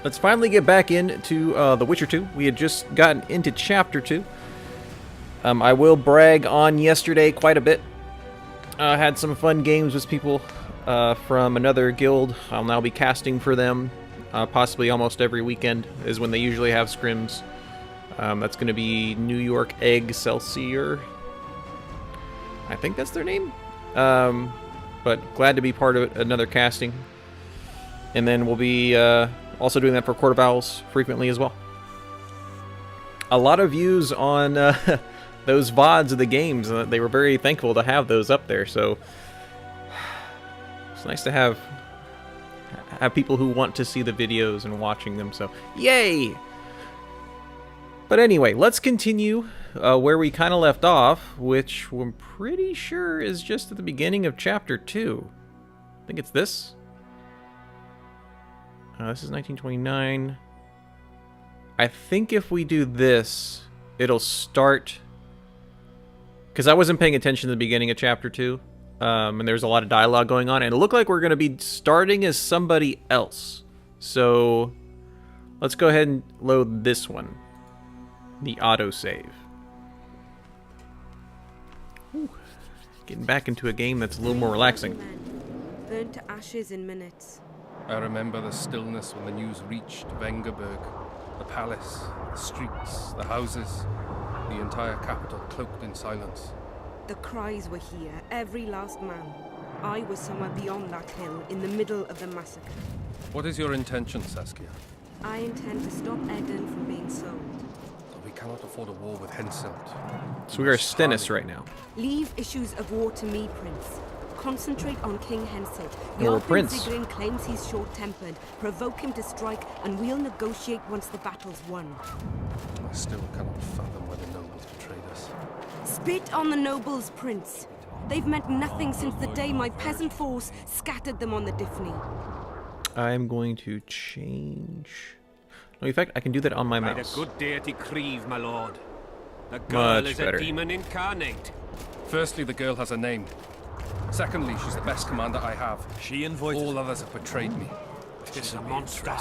let's finally get back into The Witcher 2. We had just gotten into Chapter 2. I will brag on yesterday quite a bit. Had some fun games with people from another guild. I'll now be casting for them. Possibly almost every weekend is when they usually have scrims. That's going to be New York Excelsior. I think that's their name. But glad to be part of another casting. And then we'll be also doing that for Court of Owls frequently as well. A lot of views on those VODs of the games. They were very thankful to have those up there. So it's nice to have people who want to see the videos and watching them. So yay! But anyway, let's continue where we kind of left off, which I'm pretty sure is just at the beginning of Chapter 2. I think it's this. This is 1929. I think if we do this, it'll start... Because I wasn't paying attention to the beginning of Chapter 2, and there's a lot of dialogue going on, and it looked like we're going to be starting as somebody else. So let's go ahead and load this one. The autosave. Getting back into a game that's a little more relaxing. Burnt to ashes in minutes. I remember the stillness when the news reached Vengerberg. The palace, the streets, the houses, the entire capital cloaked in silence. The cries were here, every last man. I was somewhere beyond that hill, in the middle of the massacre. What is your intention, Saskia? I intend to stop Eden from being sold. We cannot afford a war with Henselt. So we are Stennis right now. Leave issues of war to me, Prince. Concentrate on King Henselt. Or Prince. Zigrin claims he's short-tempered. Provoke him to strike, and we'll negotiate once the battle's won. I still cannot fathom why the nobles betrayed us. Spit on the nobles, Prince. They've meant nothing since the day my peasant force scattered them on the Diffney. I'm going to change... No, in fact, I can do that on my mouse. A good deity Creve, my lord. The girl Much is better. a demon incarnate. Firstly, the girl has a name. Secondly, she's the best commander I have. She invited... All others have betrayed me. She's a monster.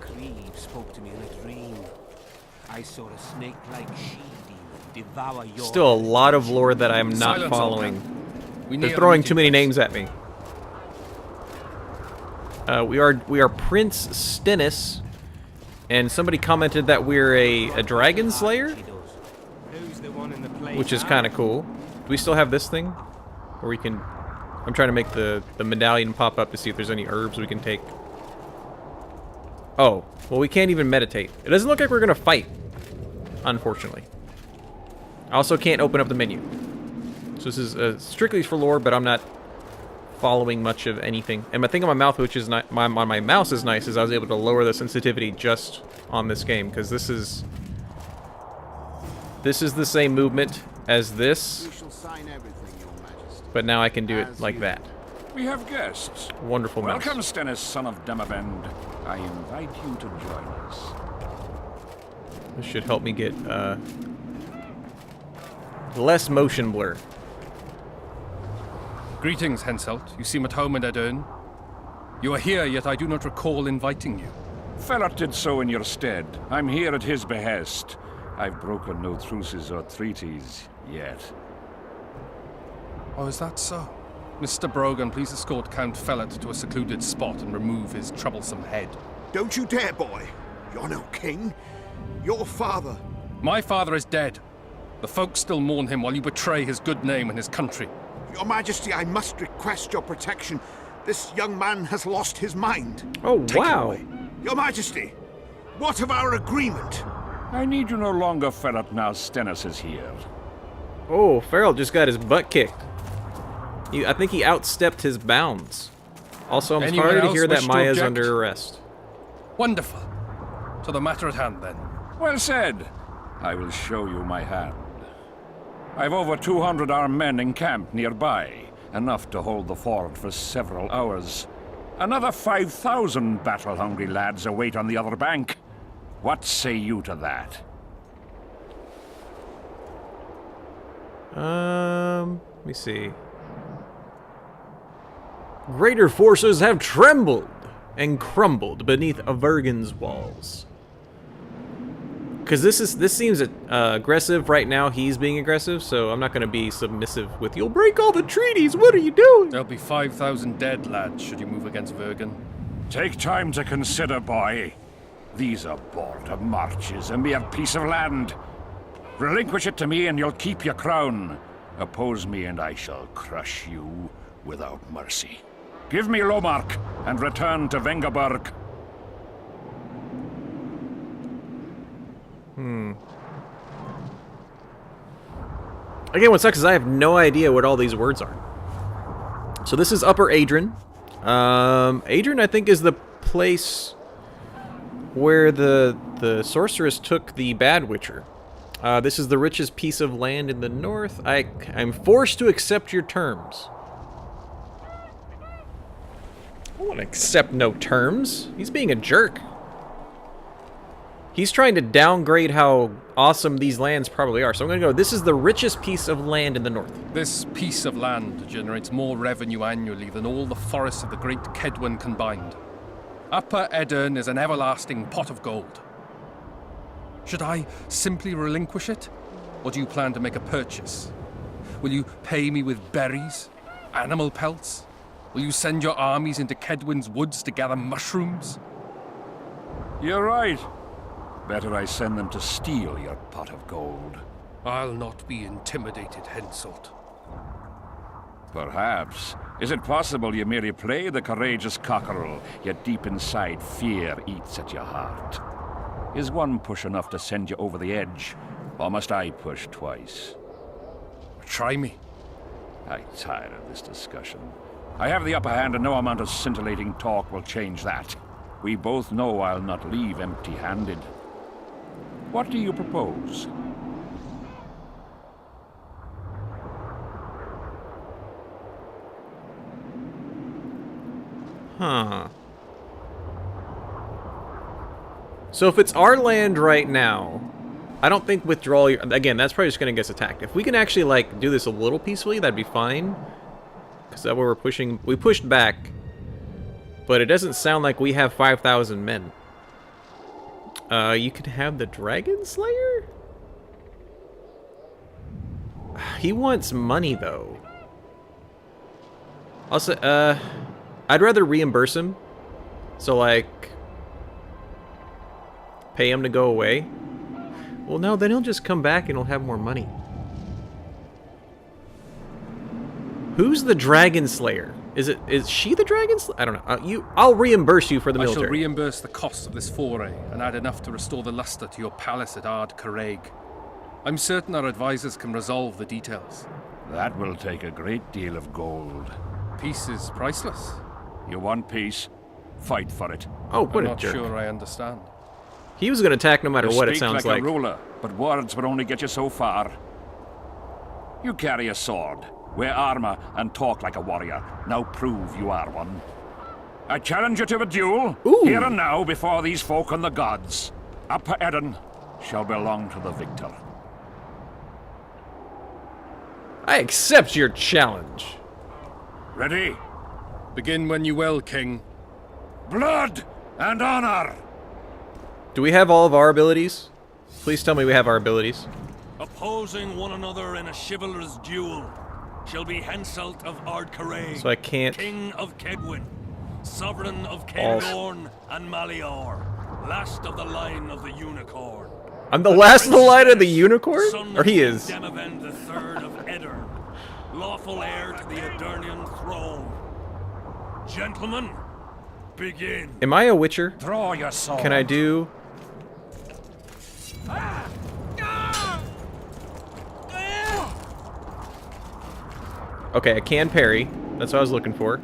Creve spoke to me in a dream. I saw a snake-like she-demon devour your... Still a lot of lore that I'm not Silence, following. We They're need throwing a too many meeting names at me. We are Prince Stennis, and somebody commented that we're a dragon slayer, Who's the one in the play which is now? kind of cool. Do we still have this thing? Or we can... I'm trying to make the medallion pop up to see if there's any herbs we can take. Oh, well, we can't even meditate. It doesn't look like we're going to fight, unfortunately. I also can't open up the menu. So this is strictly for lore, but I'm not following much of anything. And my thing on my mouth, which is not my mouse is nice, is I was able to lower the sensitivity just on this game, because this is the same movement as this, but now I can do it like that. We have guests. Wonderful mouse. Welcome, Stennis, son of Demavend. I invite you to join us. This should help me get less motion blur. Greetings, Henselt. You seem at home in Edern. You are here, yet I do not recall inviting you. Felot did so in your stead. I'm here at his behest. I've broken no truces or treaties yet. Oh, is that so? Mr. Brogan, please escort Count Felot to a secluded spot and remove his troublesome head. Don't you dare, boy. You're no king. Your father. My father is dead. The folk still mourn him while you betray his good name and his country. Your Majesty, I must request your protection. This young man has lost his mind. Oh, Take him wow. away. Your Majesty, what of our agreement? I need you no longer, Felot, now Stennis is here. Oh, Farrell just got his butt kicked. I think he outstepped his bounds. Also, I'm Anyone sorry to else hear that wish to Maya's object? under arrest. Wonderful. To the matter at hand, then. Well said. I will show you my hand. I've over 200 armed men encamped nearby, enough to hold the fort for several hours. Another 5,000 battle-hungry lads await on the other bank. What say you to that? Let me see. Greater forces have trembled. and crumbled beneath Avergan's walls. Because this seems aggressive right now. He's being aggressive, so I'm not going to be submissive with, "You'll break all the treaties, what are you doing?" There'll be 5,000 dead, lad, should you move against Vergen. Take time to consider, boy. These are border marches, a mere piece of land. Relinquish it to me and you'll keep your crown. Oppose me and I shall crush you without mercy. Give me Lomark and return to Vengerberg. Again, what sucks is I have no idea what all these words are. So this is Upper Adrian. Adrian, I think, is the place where the sorceress took the Bad Witcher. This is the richest piece of land in the north. I'm forced to accept your terms. I don't want to accept no terms. He's being a jerk. He's trying to downgrade how awesome these lands probably are. So I'm going to go, this is the richest piece of land in the north. This piece of land generates more revenue annually than all the forests of the great Kedwen combined. Upper Edern is an everlasting pot of gold. Should I simply relinquish it? Or do you plan to make a purchase? Will you pay me with berries? Animal pelts? Will you send your armies into Kedwen's woods to gather mushrooms? You're right. Better I send them to steal your pot of gold. I'll not be intimidated, Henselt. Perhaps. Is it possible you merely play the courageous cockerel, yet deep inside fear eats at your heart? Is one push enough to send you over the edge, or must I push twice? Try me. I'm tired of this discussion. I have the upper hand and no amount of scintillating talk will change that. We both know I'll not leave empty-handed. What do you propose? Huh. So if it's our land right now, I don't think withdrawal... Again, that's probably just going to get us attacked. If we can actually, like, do this a little peacefully, that'd be fine. Because that way we're pushing... We pushed back. But it doesn't sound like we have 5,000 men. You could have the Dragon Slayer? He wants money, though. Also, I'd rather reimburse him. So, like... Pay him to go away. Well, no, then he'll just come back and he'll have more money. Who's the Dragon Slayer? Is she the Dragon Slayer? I don't know. I'll reimburse you for the military. I shall reimburse the cost of this foray and add enough to restore the luster to your palace at Ard Caraig. I'm certain our advisors can resolve the details. That will take a great deal of gold. Peace is priceless. You want peace? Fight for it. Oh, what I'm a not jerk. sure I understand. He was going to attack no matter You what, it speak sounds like like. a ruler, but words would only get you so far. You carry a sword, wear armor, and talk like a warrior. Now prove you are one. I challenge you to a duel, Ooh. here and now, before these folk and the gods. Upper Eden shall belong to the victor. I accept your challenge. Ready? Begin when you will, King. Blood and honor! Do we have all of our abilities? Please tell me we have our abilities. Opposing one another in a chivalrous duel shall be Henselt of Ard Caraig, So I can't... King of Kedwen, Sovereign of All- Cairngorn and Malior, last of the line of the Unicorn. I'm the last of the line of the unicorn? Son Or he of is? Demavend III of Edirn, lawful heir to the Edirnian throne. Gentlemen, begin. Am I a witcher? Draw your sword. Can I do... Okay, I can parry. That's what I was looking for.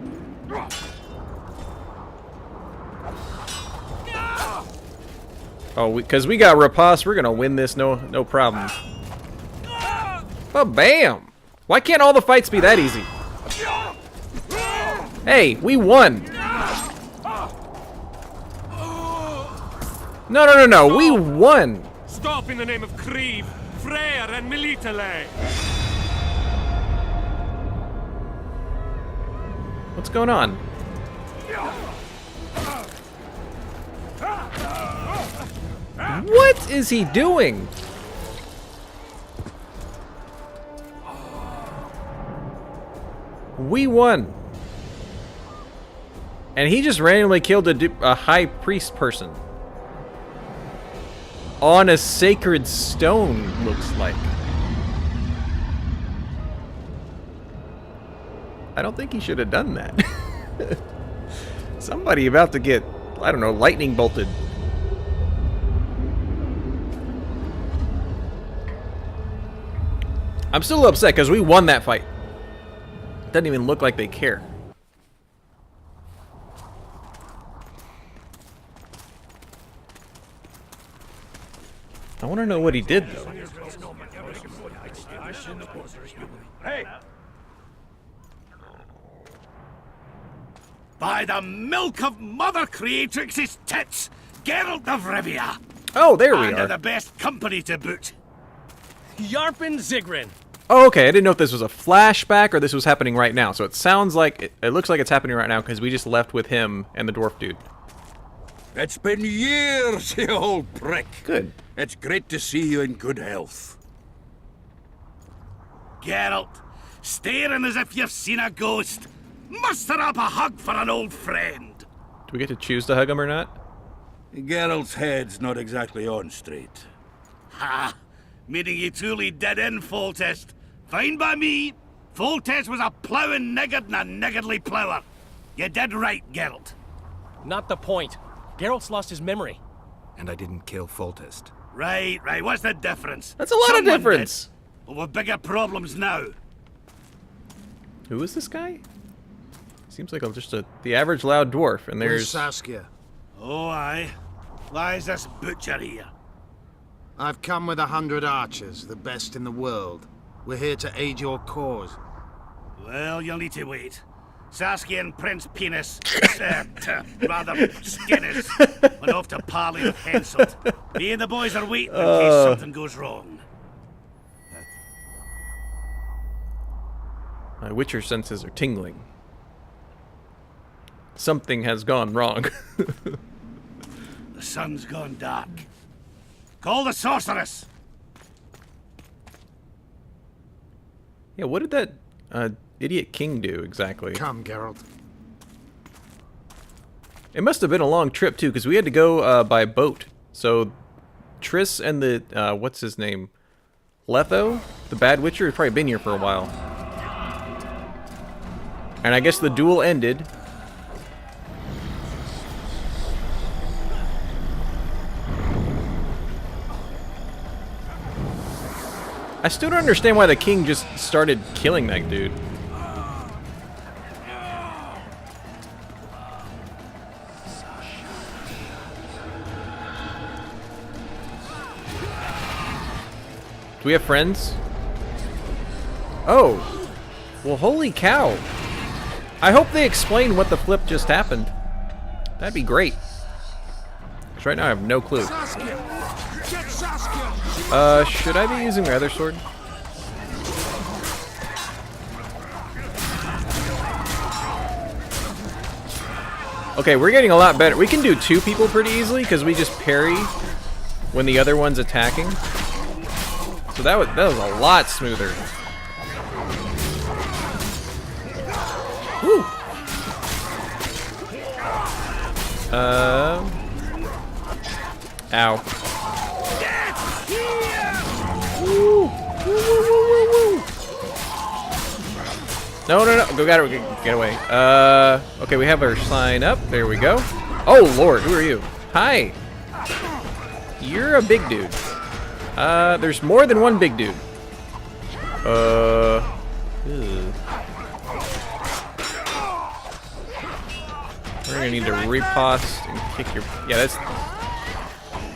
Oh, because we got Rapace, we're gonna win this, no problem. Oh, bam! Why can't all the fights be that easy? Hey, we won! No, we won! Stop in the name of Kriv, Freyr and Militale. What's going on? What is he doing? We won. And he just randomly killed a high priest person. On a sacred stone, looks like. I don't think he should have done that. Somebody about to get, I don't know, lightning bolted. I'm still upset because we won that fight. Doesn't even look like they care. I want to know what he did, though. Hey! By the milk of Mother Creatrix's tits, Geralt of Rivia! Oh, there we And are. the best company to boot. Yarpin Zigrin. Oh, okay. I didn't know if this was a flashback or this was happening right now. So it sounds like it looks like it's happening right now because we just left with him and the dwarf dude. It's been years, you old prick. Good. It's great to see you in good health. Geralt, staring as if you've seen a ghost. Muster up a hug for an old friend. Do we get to choose to hug him or not? Geralt's head's not exactly on straight. Ha! Meaning you truly did in, Foltest. Fine by me. Foltest was a ploughing niggard and a niggardly plougher. You did right, Geralt. Not the point. Geralt's lost his memory. And I didn't kill Foltest. Right. What's the difference? That's a lot Someone of difference. did. But we've bigger problems now. Who is this guy? Seems like just the average loud dwarf, and there's Saskia. Oh, aye. Why is this butcher here? I've come with 100 archers, the best in the world. We're here to aid your cause. Well, you'll need to wait. Saskia and Prince Penis, rather Skinnis, went off to parley with Henselt. Me and the boys are waiting in case something goes wrong. my Witcher senses are tingling. Something has gone wrong. The sun's gone dark. Call the sorceress! Yeah, what did that idiot king do exactly? Come, Geralt. It must have been a long trip too, because we had to go by boat. So Triss and the what's his name, Letho, the Bad Witcher, had probably been here for a while. And I guess the duel ended. I still don't understand why the king just started killing that dude. Do we have friends? Oh. Well, holy cow. I hope they explain what the flip just happened. That'd be great. Because right now I have no clue. Should I be using my other sword? Okay, we're getting a lot better. We can do two people pretty easily because we just parry when the other one's attacking. So that was a lot smoother. Woo! Ow. Woo! Woo, woo, woo, woo, woo. No, no, no. Go, got it. Get away. Okay, we have our sign up. There we go. Oh, Lord. Who are you? Hi. You're a big dude. There's more than one big dude. We're gonna need to riposte and kick your... Yeah, that's...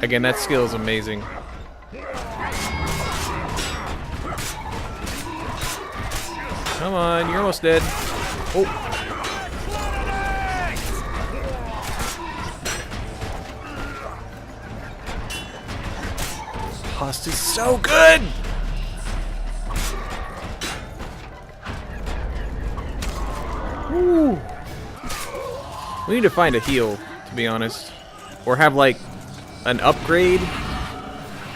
Again, that skill is amazing. Come on, you're almost dead. Oh. Host is so good! Woo. We need to find a heal, to be honest. Or have, like, an upgrade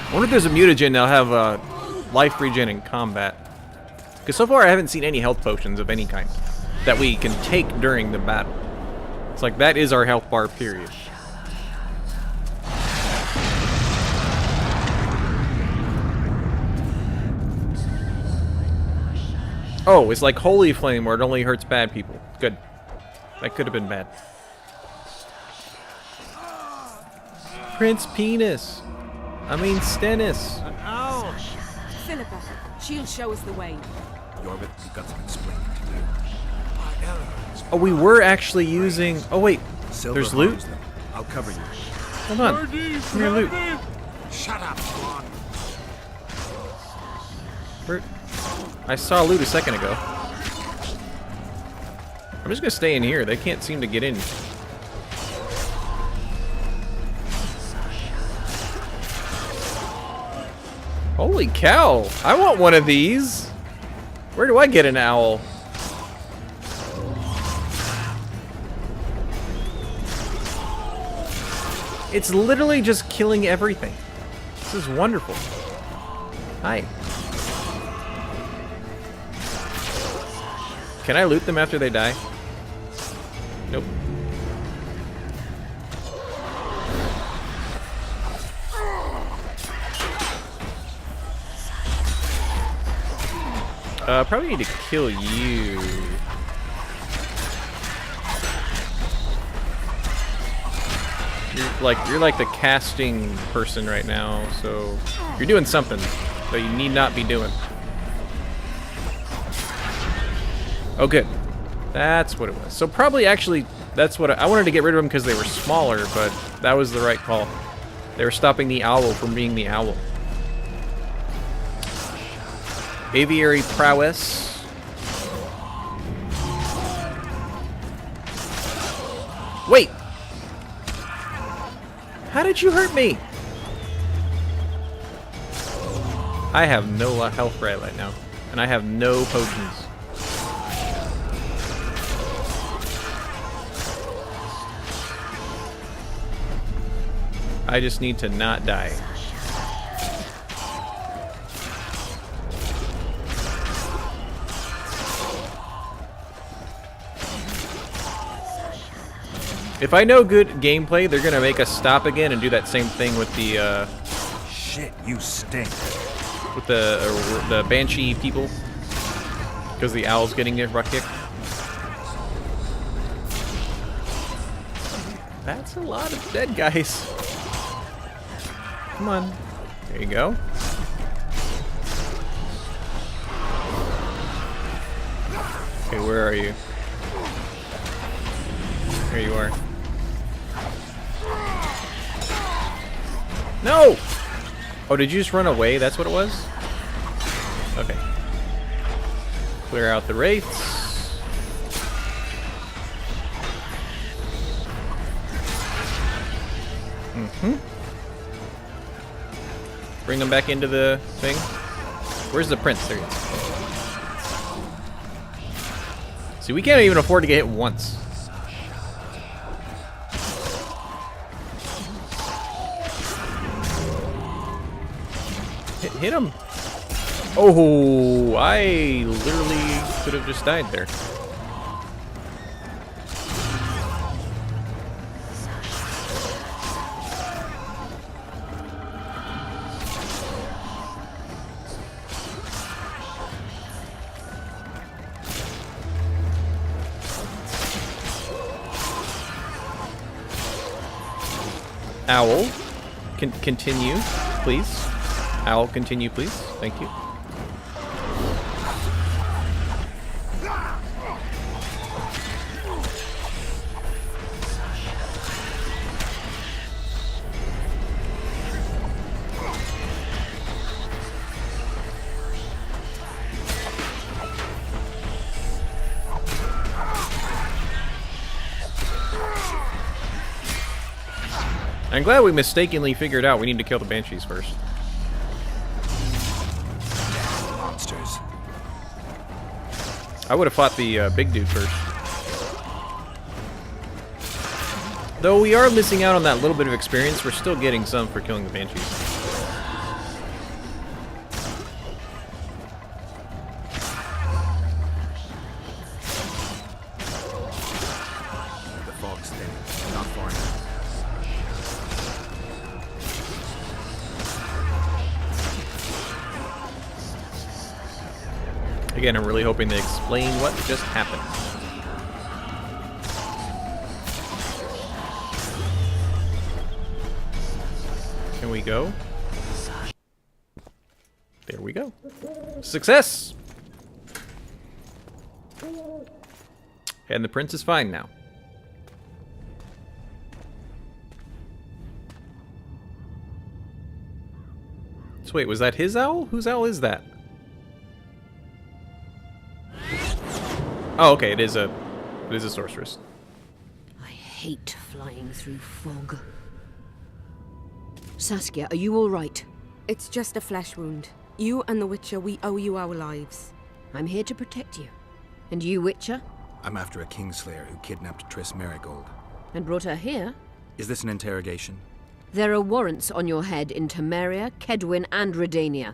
I wonder if there's a mutagen that'll have life regen in combat. Because so far I haven't seen any health potions of any kind that we can take during the battle. It's like that is our health bar, period. Oh, it's like Holy Flame where it only hurts bad people. Good. That could have been bad. Prince Penis. I mean Stennis. Ow! Philippa, she'll show us the way. Yorvik, you've got some explaining to do. Oh, we were actually using... Oh, wait. Silver There's loot? harms them. I'll cover you. Hold on. Come here, loot. Shut up, Swan. Where... I saw loot a second ago. I'm just gonna stay in here. They can't seem to get in. Holy cow! I want one of these! Where do I get an owl? It's literally just killing everything. This is wonderful. Hi. Can I loot them after they die? Nope. Probably need to kill you. You're like the casting person right now, so you're doing something that you need not be doing. Oh, good. That's what it was. So probably actually, that's what I wanted to get rid of them because they were smaller, but that was the right call. They were stopping the owl from being the owl. Aviary prowess. Wait! How did you hurt me? I have no health right now, and I have no potions. I just need to not die. If I know good gameplay, they're gonna make us stop again and do that same thing with the Shit, you stink. with the Banshee people, because the owl's getting their butt kicked. That's a lot of dead guys. Come on. There you go. Okay, where are you? There you are. No! Oh, did you just run away? That's what it was? Okay. Clear out the wraiths. Mm-hmm. Bring them back into the thing. Where's the prince? There he is. See, we can't even afford to get hit once. Hit him. Oh, I literally could have just died there. Owl, continue, please. Owl, continue, please. Thank you. I'm glad we mistakenly figured out we need to kill the Banshees first. Monsters. I would have fought the big dude first. Though we are missing out on that little bit of experience, we're still getting some for killing the Banshees. Again, I'm really hoping they explain what just happened. Can we go? There we go. Success! And the prince is fine now. So wait, was that his owl? Whose owl is that? Oh, okay, it is a sorceress. I hate flying through fog. Saskia, are you all right? It's just a flesh wound. You and the Witcher, we owe you our lives. I'm here to protect you. And you, Witcher? I'm after a Kingslayer who kidnapped Triss Merigold. And brought her here? Is this an interrogation? There are warrants on your head in Temeria, Kedwin, and Redania.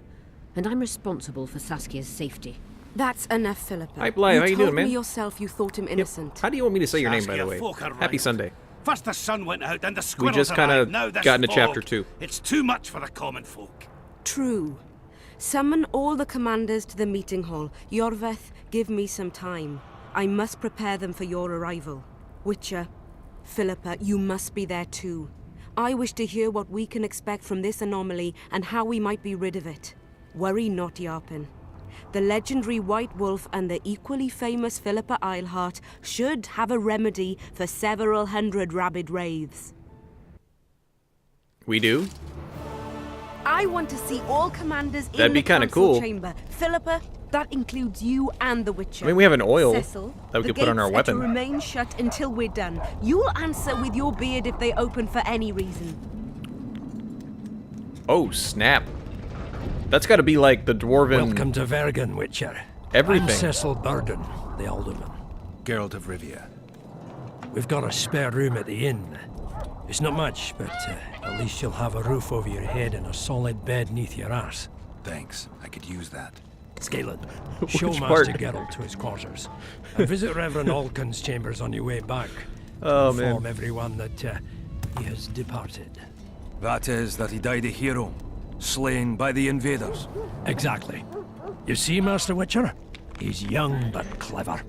And I'm responsible for Saskia's safety. That's enough, Philippa. Hi, Blythe. How you doing, man? You told me yourself you thought him innocent. Yep. How do you want me to say your name, by Saskia, the way? folk are Happy rivaled. Sunday. First the sun went out, then the We squirrels just kind arrived, of now this got into fog. chapter 2. It's too much for the common folk. True. Summon all the commanders to the meeting hall. Yorveth, give me some time. I must prepare them for your arrival. Witcher, Philippa, you must be there too. I wish to hear what we can expect from this anomaly and how we might be rid of it. Worry not, Yarpen. The legendary White Wolf and the equally famous Philippa Eilhart should have a remedy for several hundred rabid wraiths. We do? I want to see all commanders That'd in be the kinda council cool. chamber. Philippa, that includes you and the Witcher. I mean, we have an oil Cecil, that we the could put on our gates are to weapon. remain shut until we're done. You'll answer with your beard if they open for any reason. Oh, snap. That's got to be like the dwarven... Welcome to Vergen, Witcher. Everything. I'm Cecil Burden, the alderman. Geralt of Rivia. We've got a spare room at the inn. It's not much, but at least you'll have a roof over your head and a solid bed neath your ass. Thanks, I could use that. Scalen, Which show part? Master Geralt to his quarters. And visit Reverend Alkin's chambers on your way back. Oh, Inform man. everyone that he has departed. That is, that he died a hero, slain by the invaders. Exactly. You see, Master Witcher? He's young but clever.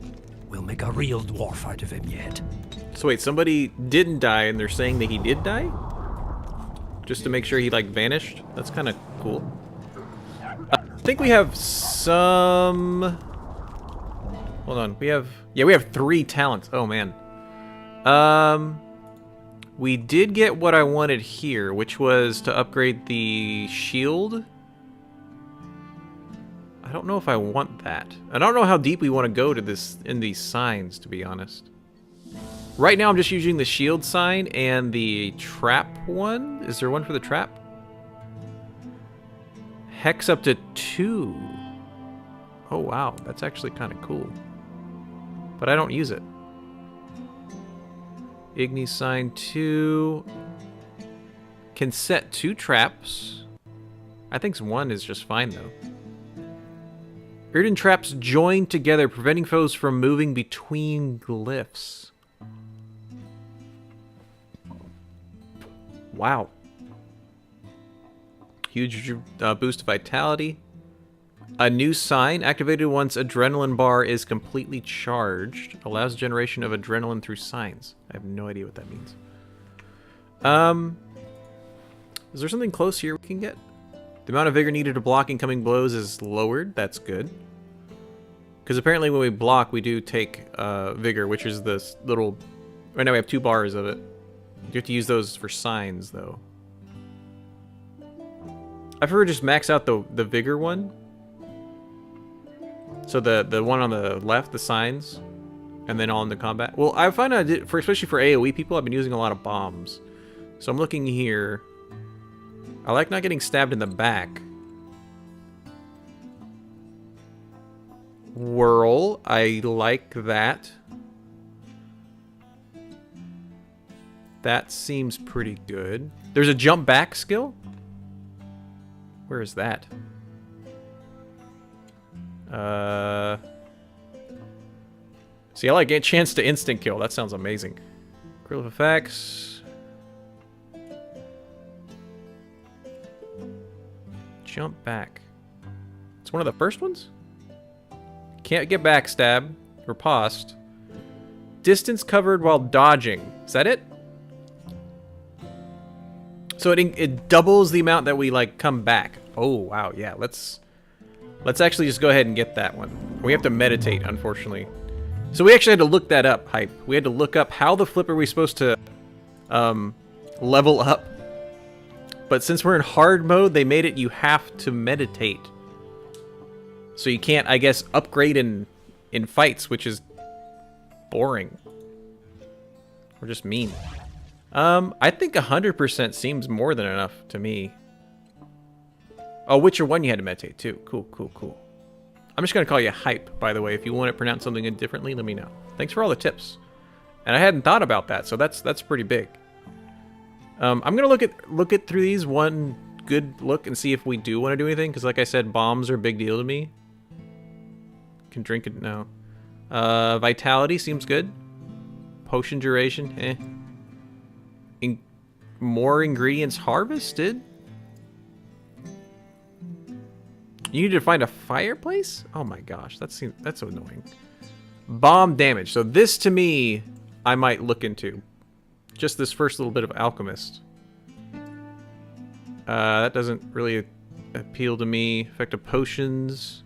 We'll make a real dwarf out of him yet. So wait, somebody didn't die and they're saying that he did die? Just to make sure he, like, vanished? That's kind of cool. I think we have some... Hold on, we have... Yeah, we have 3 talents. Oh, man. We did get what I wanted here, which was to upgrade the shield. I don't know if I want that. I don't know how deep we want to go to this in these signs, to be honest. Right now I'm just using the shield sign and the trap one. Is there one for the trap? Hex up to 2. Oh wow, that's actually kind of cool. But I don't use it. Igni sign 2. Can set 2 traps. I think 1 is just fine though. Yrden traps join together, preventing foes from moving between glyphs. Wow. Huge boost of vitality. A new sign activated once adrenaline bar is completely charged. Allows generation of adrenaline through signs. I have no idea what that means. Is there something close here we can get? The amount of vigor needed to block incoming blows is lowered. That's good. Because apparently when we block, we do take vigor, which is this little... Right now we have 2 bars of it. You have to use those for signs, though. I prefer just max out the vigor one. So the one on the left, the signs, and then all in the combat. Well, I find out, especially for AoE people, I've been using a lot of bombs. So I'm looking here. I like not getting stabbed in the back. Whirl, I like that. That seems pretty good. There's a jump back skill? Where is that? See, I like a chance to instant kill. That sounds amazing. Grill of effects. Jump back. It's one of the first ones? Can't get backstab. Riposte. Distance covered while dodging. Is that it? So it doubles the amount that we, like, come back. Oh, wow, yeah. Let's actually just go ahead and get that one. We have to meditate, unfortunately. So we actually had to look that up, Hype. We had to look up how the flip are we supposed to level up. But since we're in hard mode, they made it you have to meditate. So you can't, I guess, upgrade in fights, which is boring. Or just mean. I think 100% seems more than enough to me. Oh, Witcher 1 you had to meditate too. Cool, cool, cool. I'm just going to call you Hype, by the way. If you want to pronounce something differently, let me know. Thanks for all the tips. And I hadn't thought about that, so that's pretty big. I'm going to look at through these one good look and see if we do want to do anything. Because like I said, bombs are a big deal to me. Can drink it now. Vitality seems good. Potion duration, eh. More ingredients harvested? You need to find a fireplace? Oh my gosh, that's so annoying. Bomb damage. So this to me, I might look into. Just this first little bit of alchemist. That doesn't really appeal to me. Effect of potions.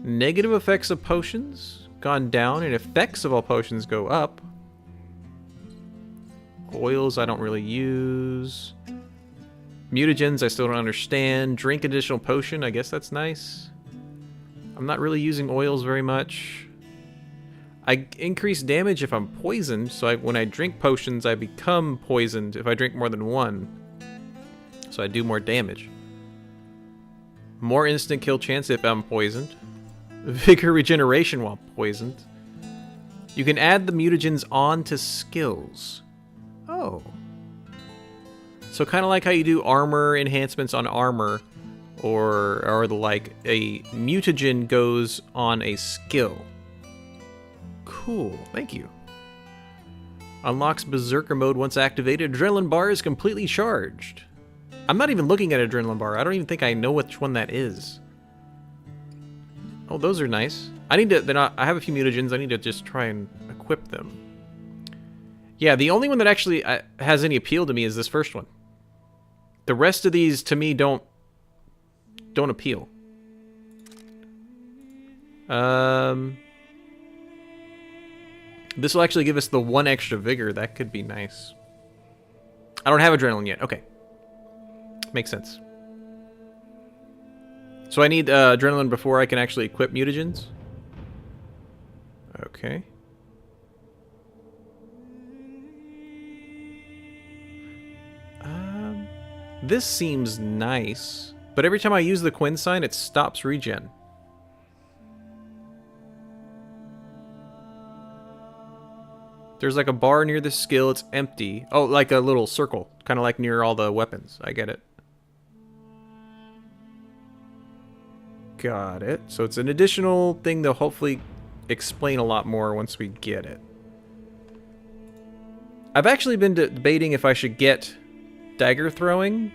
Negative effects of potions gone down, and effects of all potions go up. Oils I don't really use. Mutagens I still don't understand. Drink additional potion, I guess that's nice. I'm not really using oils very much. I increase damage if I'm poisoned, so when I drink potions I become poisoned if I drink more than one. So I do more damage. More instant kill chance if I'm poisoned. Vigor regeneration while poisoned. You can add the mutagens onto skills. Oh. So kind of like how you do armor enhancements on armor, or the like, a mutagen goes on a skill. Cool, thank you. Unlocks Berserker mode once activated. Adrenaline bar is completely charged. I'm not even looking at adrenaline bar. I don't even think I know which one that is. Oh, those are nice. I need to. I have a few mutagens. I need to just try and equip them. Yeah, the only one that actually has any appeal to me is this first one. The rest of these, to me, don't appeal. This will actually give us the one extra vigor. That could be nice. I don't have adrenaline yet. Okay. Makes sense. So I need adrenaline before I can actually equip mutagens. Okay. This seems nice, but every time I use the Quinn sign, it stops regen. There's like a bar near the skill, it's empty. Oh, like a little circle, kind of like near all the weapons. I get it. Got it. So it's an additional thing they'll hopefully explain a lot more once we get it. I've actually been debating if I should get dagger throwing.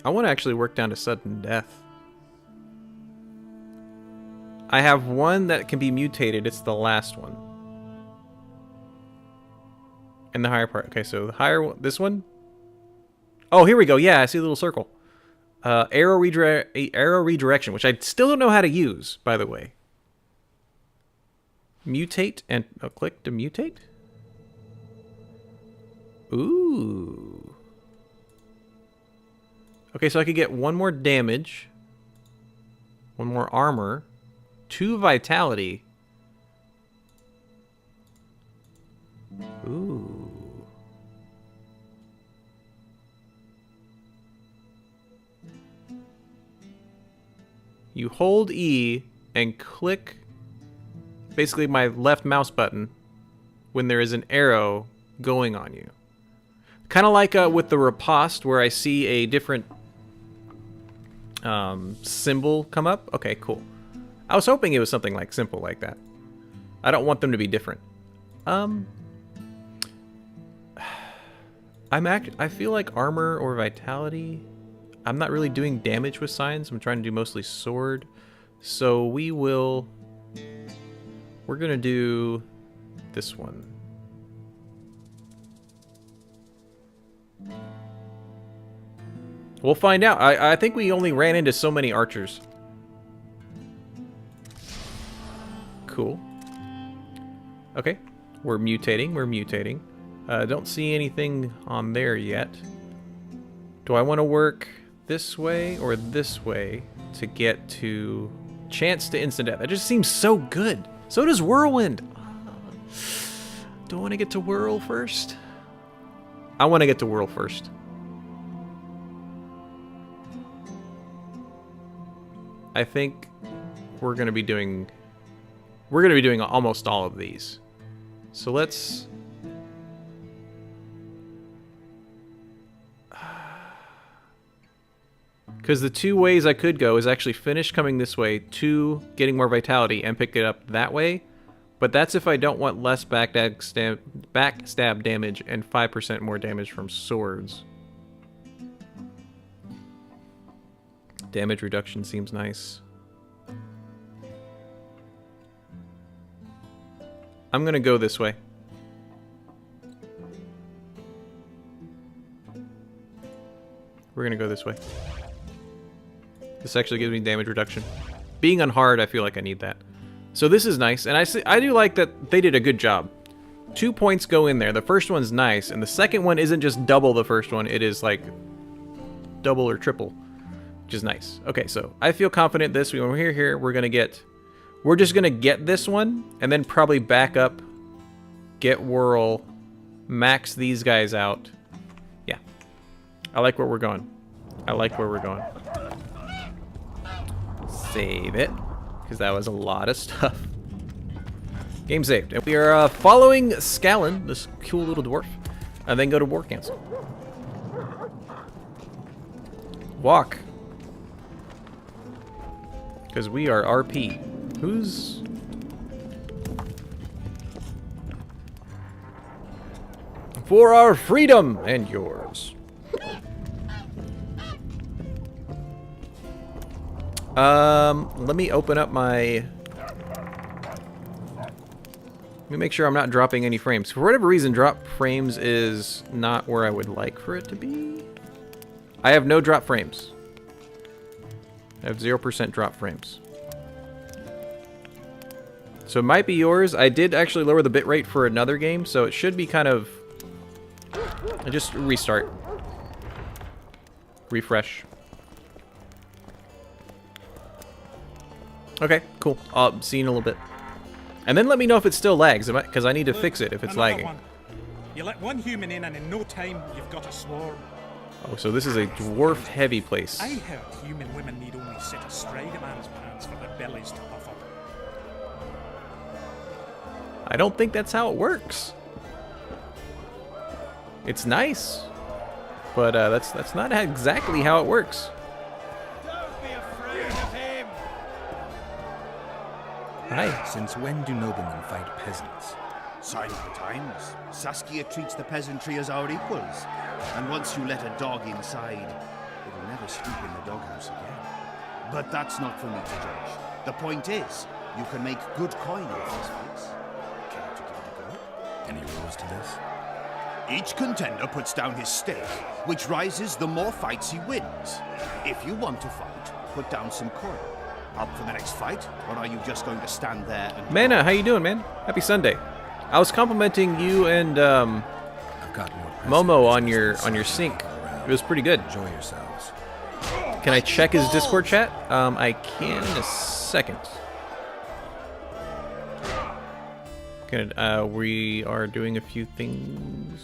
I want to actually work down to sudden death. I have one that can be mutated. It's the last one. In the higher part. Okay, so the higher one, this one. Oh, here we go. Yeah, I see a little circle. Arrow redirection, which I still don't know how to use, by the way. Mutate and click to mutate. Ooh. Okay, so I could get one more damage, one more armor, 2 vitality. Ooh. You hold E and click basically my left mouse button when there is an arrow going on you. Kind of like with the riposte where I see a different symbol come up. Okay, cool. I was hoping it was something like simple like that. I don't want them to be different. I feel like armor or vitality. I'm not really doing damage with signs. I'm trying to do mostly sword. So we're gonna do this one. We'll find out. I think we only ran into so many archers. Cool. Okay. We're mutating. Don't see anything on there yet. Do I want to work this way or this way to get to chance to instant death? That just seems so good. So does Whirlwind. Do I want to get to Whirl first? I want to get to Whirl first. I think we're going to be doing almost all of these. So let's because the two ways I could go is actually finish coming this way to getting more vitality and pick it up that way. But that's if I don't want less backstab damage and 5% more damage from swords. Damage reduction seems nice. I'm gonna go this way. We're gonna go this way. This actually gives me damage reduction. Being on hard, I feel like I need that. So this is nice, and I do like that they did a good job. 2 points go in there. The first one's nice, and the second one isn't just double the first one. It is like double or triple, which is nice. Okay, so I feel confident this. When we're here, we're just gonna get this one, and then probably back up, get Whirl, max these guys out. Yeah, I like where we're going. Save it, because that was a lot of stuff. Game saved. And we are following Scallon, this cool little dwarf, and then go to War Council. Walk. Because we are RP. Who's... For our freedom and yours. Let me open up my... Let me make sure I'm not dropping any frames. For whatever reason, drop frames is not where I would like for it to be. I have no drop frames. I have 0% drop frames. So it might be yours. I did actually lower the bitrate for another game, so it should be kind of... Just restart. Refresh. Okay, cool. I'll see you in a little bit. And then let me know if it still lags, because I need to fix it if it's lagging. You let one human in, and in no time, you've got a swarm. Oh, so this is a dwarf-heavy place. I heard human women need only sit astride a man's pants for their bellies to puff up. I don't think that's how it works. It's nice, but that's not exactly how it works. Don't be afraid of him. Hi. Since when do noblemen fight peasants? Sign of the times. Saskia treats the peasantry as our equals. And once you let a dog inside, it'll never sleep in the doghouse again. But that's not for me to judge. The point is, you can make good coin off this place. Care to give it a go? Any rules to this? Each contender puts down his stake, which rises the more fights he wins. If you want to fight, put down some coin. Up for the next fight, or are you just going to stand there and... Mana, how you doing, man? Happy Sunday. I was complimenting you and Momo on your sync. It was pretty good. Enjoy yourselves. Can I check his Discord chat? I can in a second. We are doing a few things.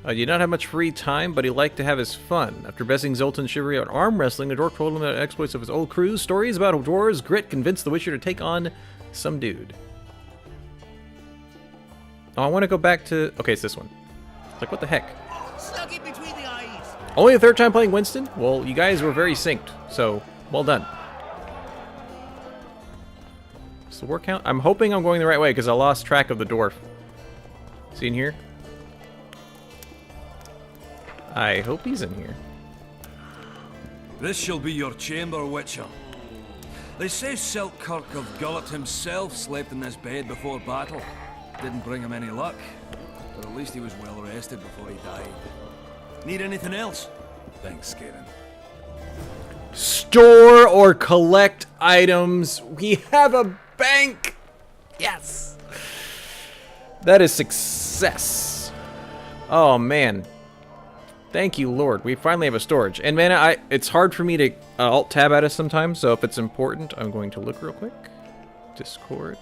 He did not have much free time, but he liked to have his fun. After besting Zoltan's chivalry at arm wrestling, the dwarf told him about exploits of his old crew. Stories about dwarves' grit convinced the Witcher to take on some dude. Oh, I want to go back to... Okay, it's this one. Like, what the heck? Stuck it between the eyes. Only the third time playing Winston? Well, you guys were very synced, so well done. the war count? I'm hoping I'm going the right way because I lost track of the dwarf. See in here? I hope he's in here. This shall be your chamber, Witcher. They say Selkirk of Gullet himself slept in this bed before battle. Didn't bring him any luck, but at least he was well rested before he died. Need anything else? Thanks, Skaden. Store or collect items. We have a bank. Yes. That is success. Oh, man. Thank you, Lord. We finally have a storage. And, man, it's hard for me to Alt-tab at us sometimes, so if it's important, I'm going to look real quick. Discord.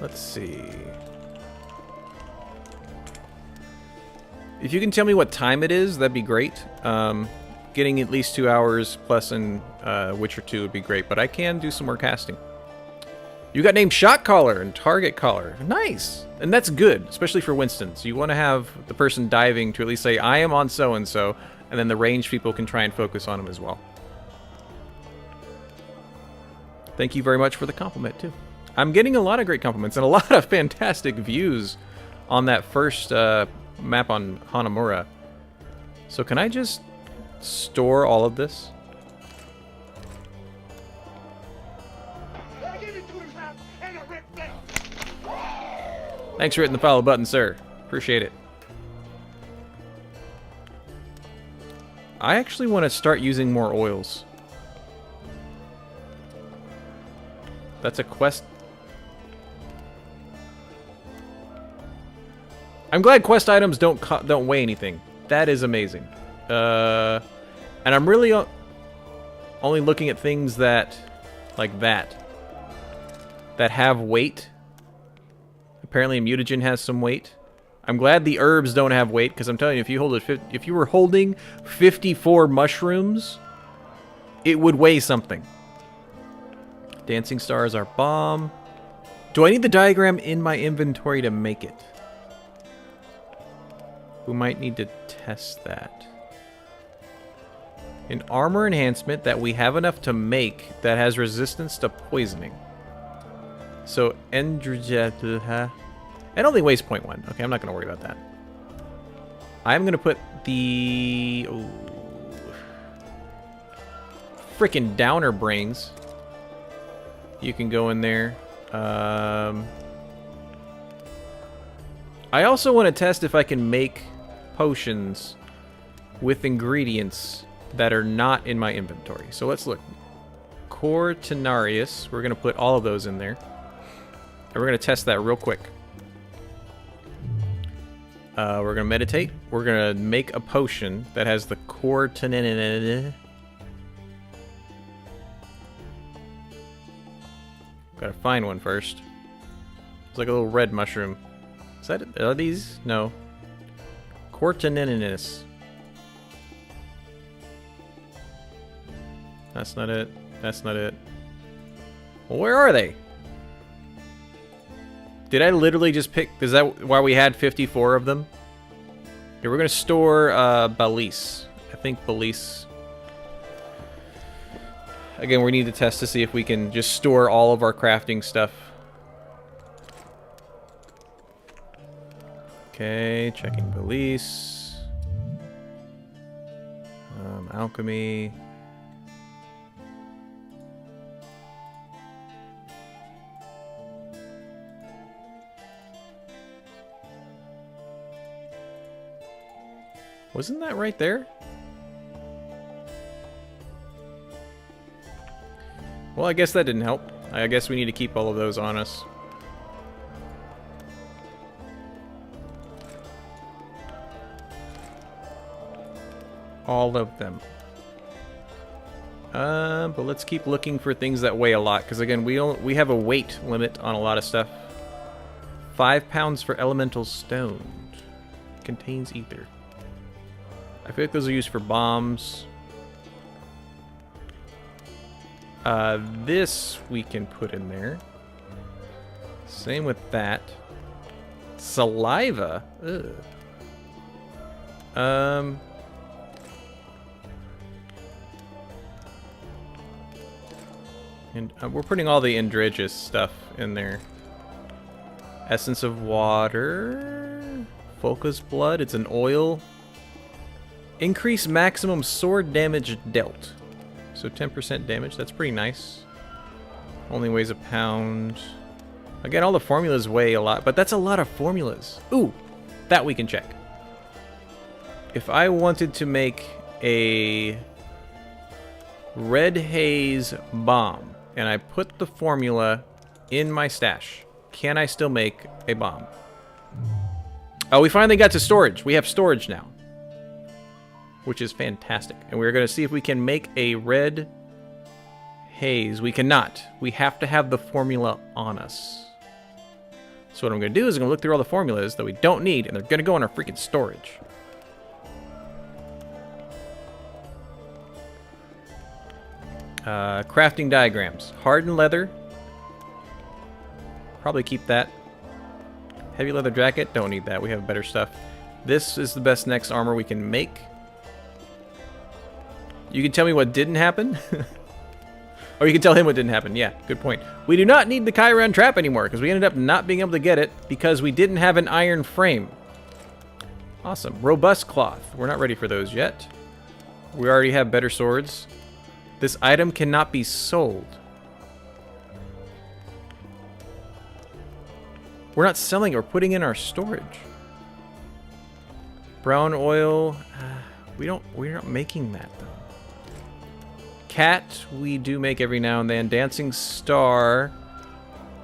Let's see. If you can tell me what time it is, that'd be great. Getting at least 2 hours plus in Witcher 2 would be great, but I can do some more casting. You got named Shot Caller and Target Caller. Nice! And that's good, especially for Winston. So you want to have the person diving to at least say, I am on so-and-so, and then the ranged people can try and focus on him as well. Thank you very much for the compliment, too. I'm getting a lot of great compliments and a lot of fantastic views on that first map on Hanamura. So can I just store all of this? Thanks for hitting the follow button, sir. Appreciate it. I actually want to start using more oils. That's a quest. I'm glad quest items don't weigh anything. That is amazing. And I'm really only looking at things that, like that have weight. Apparently, mutagen has some weight. I'm glad the herbs don't have weight, because I'm telling you, if you were holding 54 mushrooms, it would weigh something. Dancing stars are bomb. Do I need the diagram in my inventory to make it? We might need to test that. An armor enhancement that we have enough to make that has resistance to poisoning. So, it only weighs 0.1. Okay, I'm not going to worry about that. I'm going to put the... frickin' downer brains. You can go in there. I also want to test if I can make potions with ingredients that are not in my inventory. So let's look. Cortinarius. We're going to put all of those in there. And we're going to test that real quick. We're going to meditate. We're going to make a potion that has the Cortinarius. Gotta find one first. It's like a little red mushroom. Is that it? Are these? No. Cortinarius. That's not it. That's not it. Well, where are they? Did I literally just pick... Is that why we had 54 of them? Okay, we're going to store Balise. I think Balise... Again, we need to test to see if we can just store all of our crafting stuff. Okay, checking Balise. Alchemy... Wasn't that right there? Well, I guess that didn't help. I guess we need to keep all of those on us. All of them. But let's keep looking for things that weigh a lot, because again, we have a weight limit on a lot of stuff. 5 pounds for elemental stone. Contains ether. I feel like those are used for bombs. This we can put in there. Same with that. Saliva? Ugh. And we're putting all the Indrigus stuff in there. Essence of water. Focus blood. It's an oil. Increase maximum sword damage dealt. So 10% damage. That's pretty nice. Only weighs a pound. Again, all the formulas weigh a lot, but that's a lot of formulas. Ooh, that we can check. If I wanted to make a red haze bomb, and I put the formula in my stash, can I still make a bomb? Oh, we finally got to storage. We have storage now, which is fantastic. And we're going to see if we can make a red haze. We cannot. We have to have the formula on us. So what I'm going to do is I'm going to look through all the formulas that we don't need, and they're going to go in our freaking storage. Crafting diagrams. Hardened leather. Probably keep that. Heavy leather jacket. Don't need that. We have better stuff. This is the best next armor we can make. You can tell me what didn't happen? Or you can tell him what didn't happen. Yeah, good point. We do not need the Chiron trap anymore because we ended up not being able to get it because we didn't have an iron frame. Awesome. Robust cloth. We're not ready for those yet. We already have better swords. This item cannot be sold. We're not selling it. We're putting in our storage. Brown oil. We're not making that though. Cat, we do make every now and then. Dancing Star.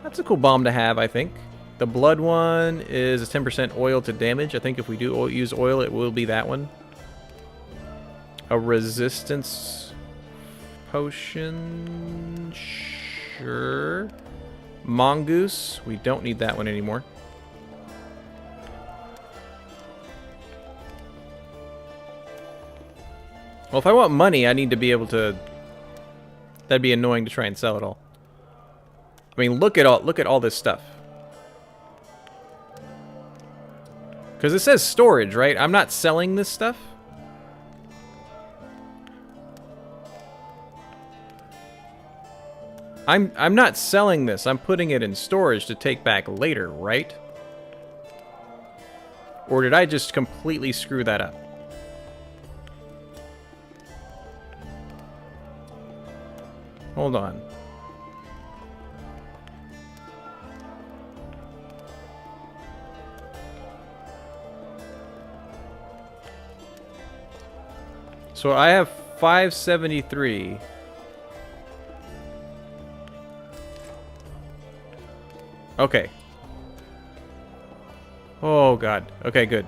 That's a cool bomb to have, I think. The blood one is a 10% oil to damage. I think if we do use oil, it will be that one. A resistance potion. Sure. Mongoose. We don't need that one anymore. Well, if I want money, I need to be able to... That'd be annoying to try and sell it all. I mean, look at all this stuff. Because it says storage, right? I'm not selling this stuff. I'm not selling this. I'm putting it in storage to take back later, right? Or did I just completely screw that up? Hold on. So I have 573. Okay. Oh god. Okay, good.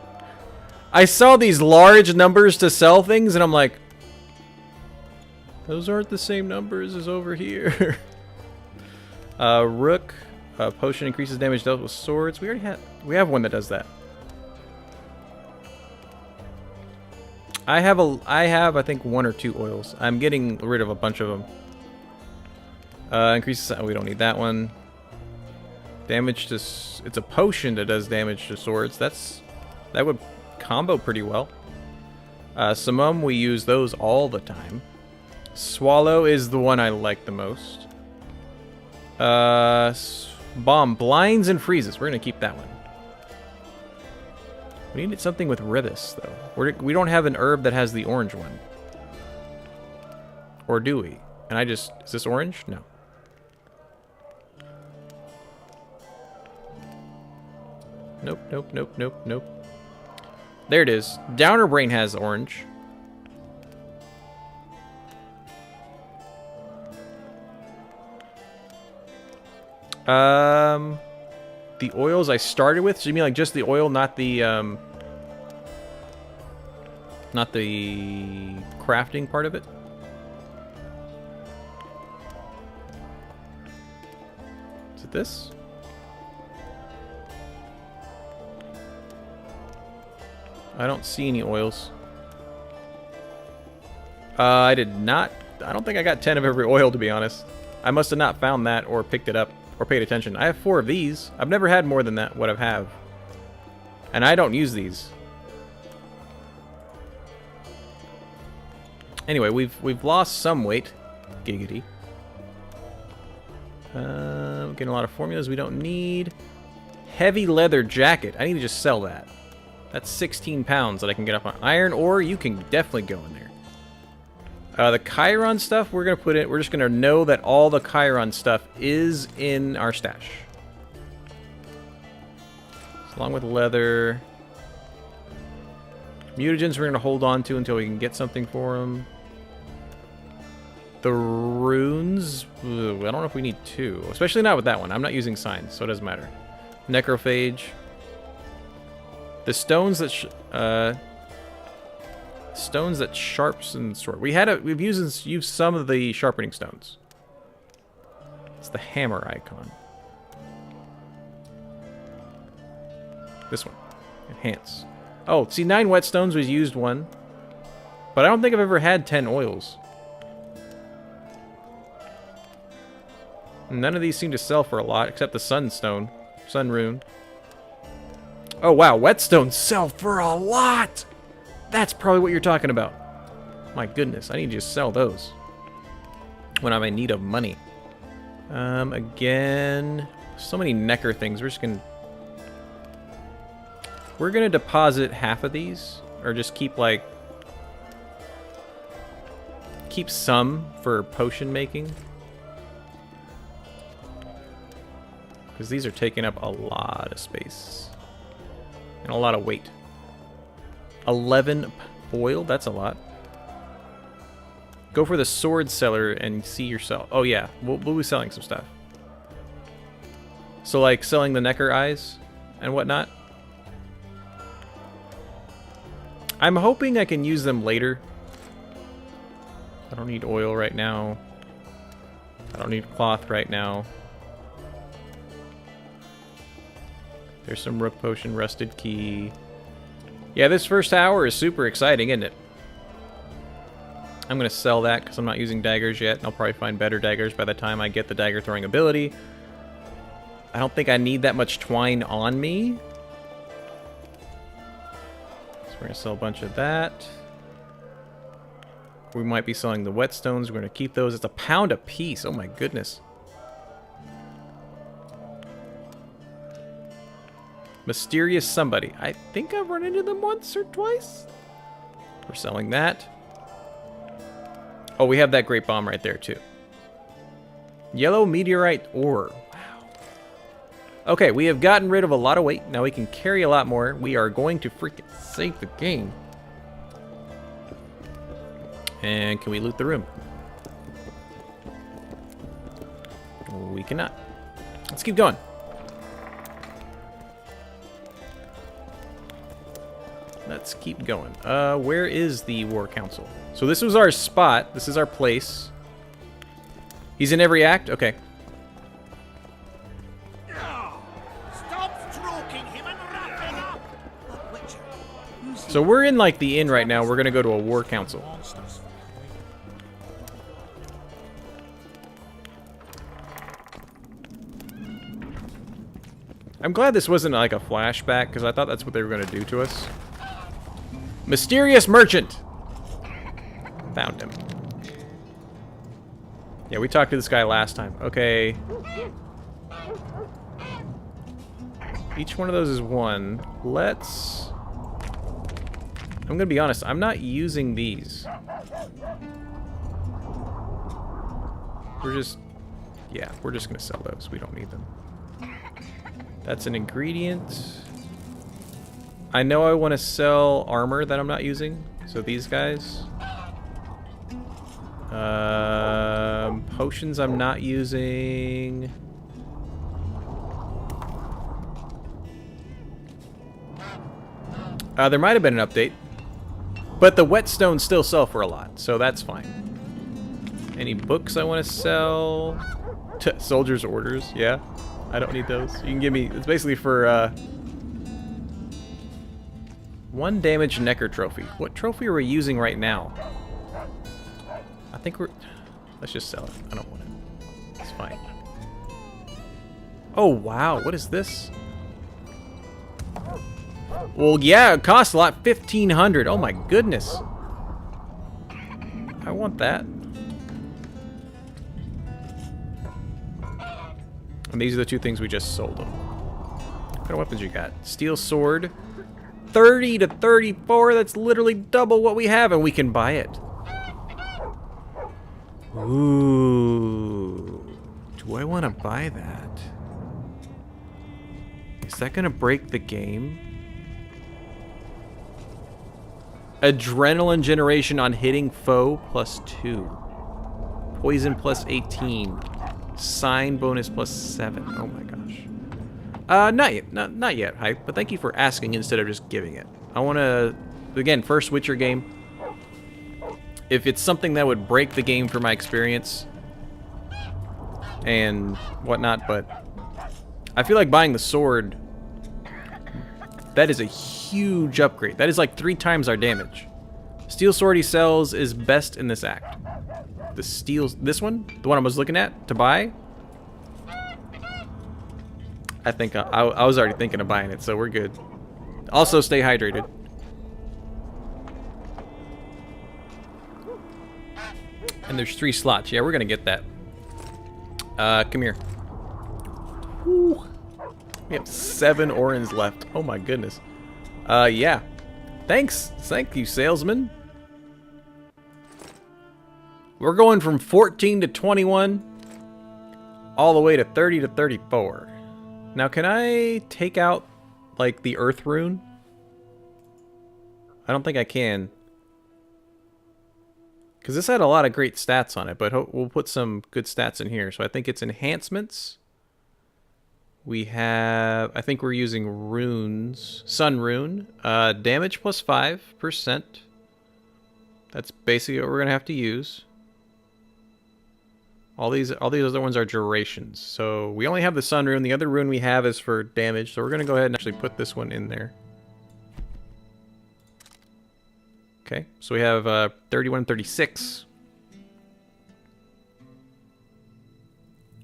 I saw these large numbers to sell things and I'm like, those aren't the same numbers as over here. Rook. Potion increases damage dealt with swords. We have one that does that. I have I think 1 or 2 oils. I'm getting rid of a bunch of them. Increases. We don't need that one. Damage to. It's a potion that does damage to swords. That would combo pretty well. Summum, we use those all the time. Swallow is the one I like the most. Bomb. Blinds and freezes. We're going to keep that one. We need something with ribis, though. We don't have an herb that has the orange one. Or do we? And is this orange? No. Nope, nope, nope, nope, nope. There it is. Downer Brain has orange. The oils I started with, so you mean like just the oil, not the crafting part of it? Is it this? I don't see any oils. I did not. I don't think I got 10 of every oil, to be honest. I must have not found that or picked it up or paid attention. I have 4 of these. I've never had more than that, what I have. And I don't use these. Anyway, we've lost some weight. Giggity. Getting a lot of formulas we don't need. Heavy leather jacket. I need to just sell that. That's 16 pounds that I can get up on. Iron ore, you can definitely go in there. The Chiron stuff, we're gonna put it. We're just gonna know that all the Chiron stuff is in our stash. So along with leather. Mutagens we're gonna hold on to until we can get something for them. The runes, I don't know if we need 2. Especially not with that one. I'm not using signs, so it doesn't matter. Necrophage. The stones that sharpen sword. We've used some of the sharpening stones. It's the hammer icon. This one. Enhance. Oh, see, 9 whetstones was used one. But I don't think I've ever had 10 oils. None of these seem to sell for a lot, except the sunstone. Sun rune. Oh, wow. Whetstones sell for a lot! That's probably what you're talking about. My goodness, I need to just sell those. When I'm in need of money. Again... So many Necker things. We're gonna deposit half of these. Or just keep, like... Keep some for potion making. Because these are taking up a lot of space. And a lot of weight. 11 oil? That's a lot. Go for the sword seller and see yourself. Oh yeah, we'll be selling some stuff. So like selling the Necker eyes and whatnot. I'm hoping I can use them later. I don't need oil right now. I don't need cloth right now. There's some rook potion, rusted key. Yeah, this first hour is super exciting, isn't it? I'm going to sell that because I'm not using daggers yet. And I'll probably find better daggers by the time I get the dagger throwing ability. I don't think I need that much twine on me. So we're going to sell a bunch of that. We might be selling the whetstones. We're going to keep those. It's £1 a piece. Oh my goodness. Mysterious somebody. I think I've run into them once or twice. We're selling that. Oh, we have that great bomb right there too. Yellow meteorite ore. Wow. Okay, we have gotten rid of a lot of weight. Now we can carry a lot more. We are going to freaking save the game. And can we loot the room? We cannot. Let's keep going. Let's keep going. Where is the War Council? So this was our spot. This is our place. He's in every act? Okay. Stop stroking him and wrap him up! So we're in like the inn right now. We're gonna go to a War Council. I'm glad this wasn't like a flashback, because I thought that's what they were going to do to us. Mysterious merchant! Found him. Yeah, we talked to this guy last time. Okay. Each one of those is 1. Let's... I'm going to be honest, I'm not using these. We're just... Yeah, we're just going to sell those. We don't need them. That's an ingredient. I know I want to sell armor that I'm not using. So these guys. Potions I'm not using. There might have been an update. But the whetstones still sell for a lot, so that's fine. Any books I want to sell? Soldier's orders, yeah. I don't need those. You can give me... It's basically for, 1 damage Necker trophy. What trophy are we using right now? I think we're... Let's just sell it. I don't want it. It's fine. Oh, wow. What is this? Well, yeah, it costs a lot. 1,500. Oh my goodness. I want that. And these are the two things we just sold them. What kind of weapons you got? Steel sword. 30 to 34. That's literally double what we have, and we can buy it. Ooh. Do I want to buy that? Is that going to break the game? Adrenaline generation on hitting foe +2. Poison +18. Sign bonus +7. Oh my gosh. Not yet, Hype, but thank you for asking instead of just giving it. I want to, again, first Witcher game. If it's something that would break the game for my experience and whatnot, but I feel like buying the sword, that is a huge upgrade. That is like 3 times our damage. Steel sword he sells is best in this act. This one, the one I was looking at to buy, I think I was already thinking of buying it, so we're good. Also, stay hydrated. And there's 3 slots. Yeah, we're gonna get that. Come here. Woo. We have 7 orans left. Oh my goodness. Yeah. Thanks. Thank you, salesman. We're going from 14 to 21 all the way to 30 to 34. Now, can I take out, like, the earth rune? I don't think I can. Because this had a lot of great stats on it, but we'll put some good stats in here. So I think it's enhancements. We have, I think we're using runes. Sun rune. Damage +5%. That's basically what we're going to have to use. All these other ones are durations. So we only have the sun rune. The other rune we have is for damage. So we're going to go ahead and actually put this one in there. Okay, so we have 31, 36.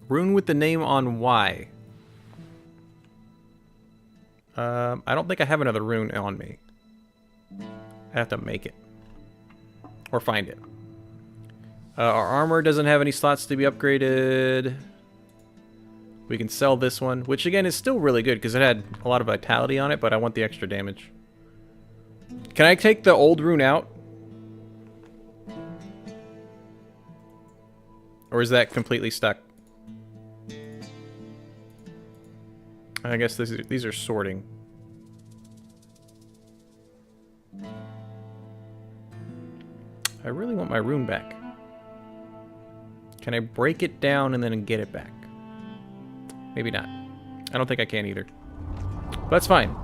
Rune with the name on Y. I don't think I have another rune on me. I have to make it. Or find it. Our armor doesn't have any slots to be upgraded. We can sell this one, which again is still really good because it had a lot of vitality on it, but I want the extra damage. Can I take the old rune out? Or is that completely stuck? I guess these are sorting. I really want my rune back. Can I break it down and then get it back? Maybe not. I don't think I can either. But that's fine.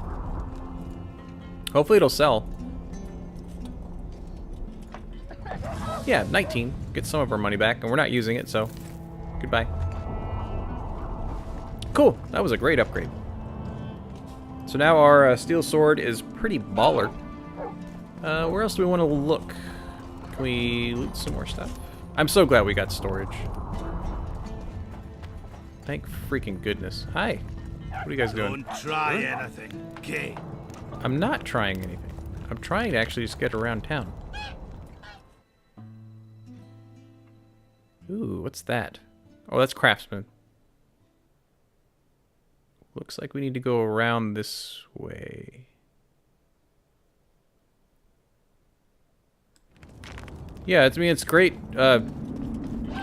Hopefully it'll sell. Yeah, 19. Get some of our money back, and we're not using it, so goodbye. Cool. That was a great upgrade. So now our steel sword is pretty baller. Where else do we want to look? Can we loot some more stuff? I'm so glad we got storage. Thank freaking goodness. Hi. What are you guys doing? Don't try anything, okay? I'm not trying anything. I'm trying to actually just get around town. Ooh, what's that? Oh, that's craftsman. Looks like we need to go around this way. Yeah, I mean, it's great.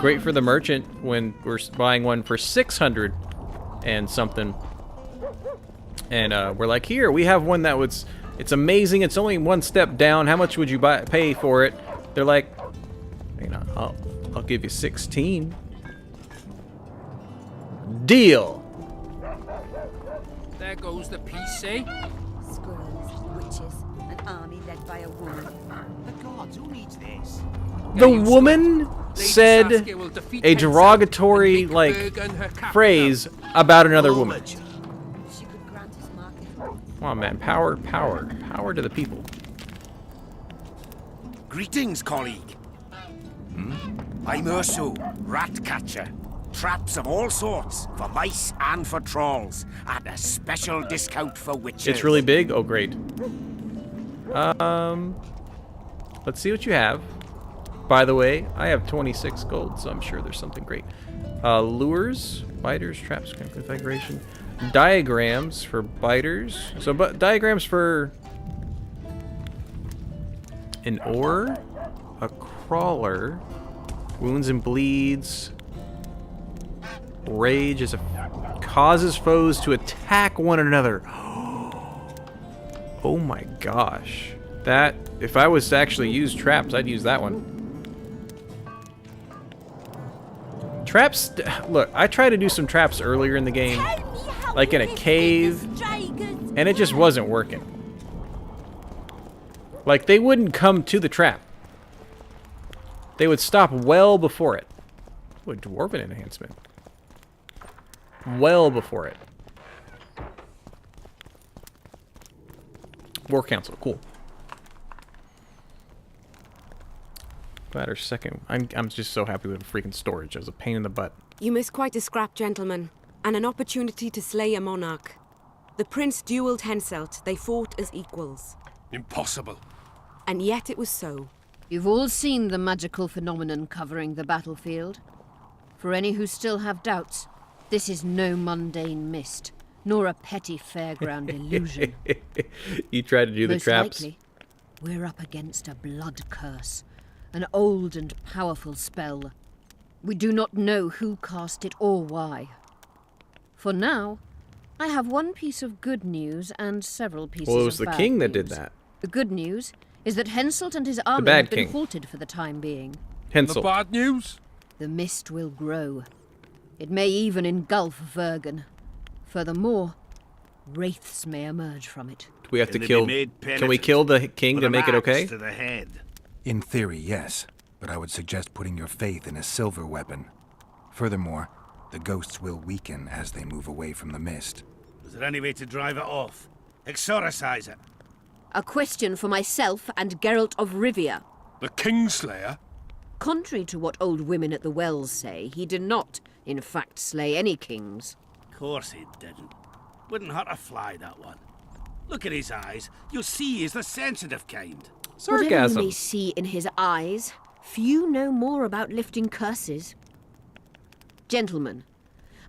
Great for the merchant when we're buying one for 600 and something. And we're like, here, we have one that was, it's amazing. It's only one step down. How much would you pay for it? They're like, you know, I'll give you 16. Deal. There goes the peace, eh? Squirrels, witches, an army led by a woman. The gods, who needs this? The woman said a derogatory, like, phrase about another woman. Come on, man. Power, power. Power to the people. Greetings, colleague. I'm Ursu, rat catcher. Traps of all sorts, for mice and for trolls, at a special discount for witches. It's really big? Oh, great. Let's see what you have. By the way, I have 26 gold, so I'm sure there's something great. Lures, biters, traps, configuration, diagrams for biters. So, but diagrams for an ore, a crawler, wounds and bleeds. Rage is causes foes to attack one another. Oh my gosh. That, if I was to actually use traps, I'd use that one. Traps, look, I tried to do some traps earlier in the game, like in a cave, and it just wasn't working. Like, they wouldn't come to the trap. They would stop well before it. Ooh, a dwarven enhancement. Well before it. War Council, cool. Batter second. I'm just so happy with freaking storage. It was a pain in the butt. You miss quite a scrap, gentlemen, and an opportunity to slay a monarch. The prince duelled Henselt. They fought as equals. Impossible. And yet it was so. You've all seen the magical phenomenon covering the battlefield. For any who still have doubts, this is no mundane mist, nor a petty fairground illusion. You tried to do the Most traps. likely, we're up against a blood curse, an old and powerful spell. We do not know who cast it or why. For now, I have one piece of good news and several pieces of bad news. Well, it was the king that did that. The good news is that Henselt and his army bad have been king. halted for the time being. Henselt. The bad news? The mist will grow. It may even engulf Vergen. Furthermore, wraiths may emerge from it. Do we have to Can they kill? be made Can we kill the king with to an make it axe okay? to the head? In theory, yes, but I would suggest putting your faith in a silver weapon. Furthermore, the ghosts will weaken as they move away from the mist. Is there any way to drive it off? Exorcise it? A question for myself and Geralt of Rivia. The Kingslayer? Contrary to what old women at the wells say, he did not, in fact, slay any kings. Of course he didn't. Wouldn't hurt a fly, that one. Look at his eyes. You'll see he's the sensitive kind. Whatever you Sarcasm. may see in his eyes, few know more about lifting curses. Gentlemen,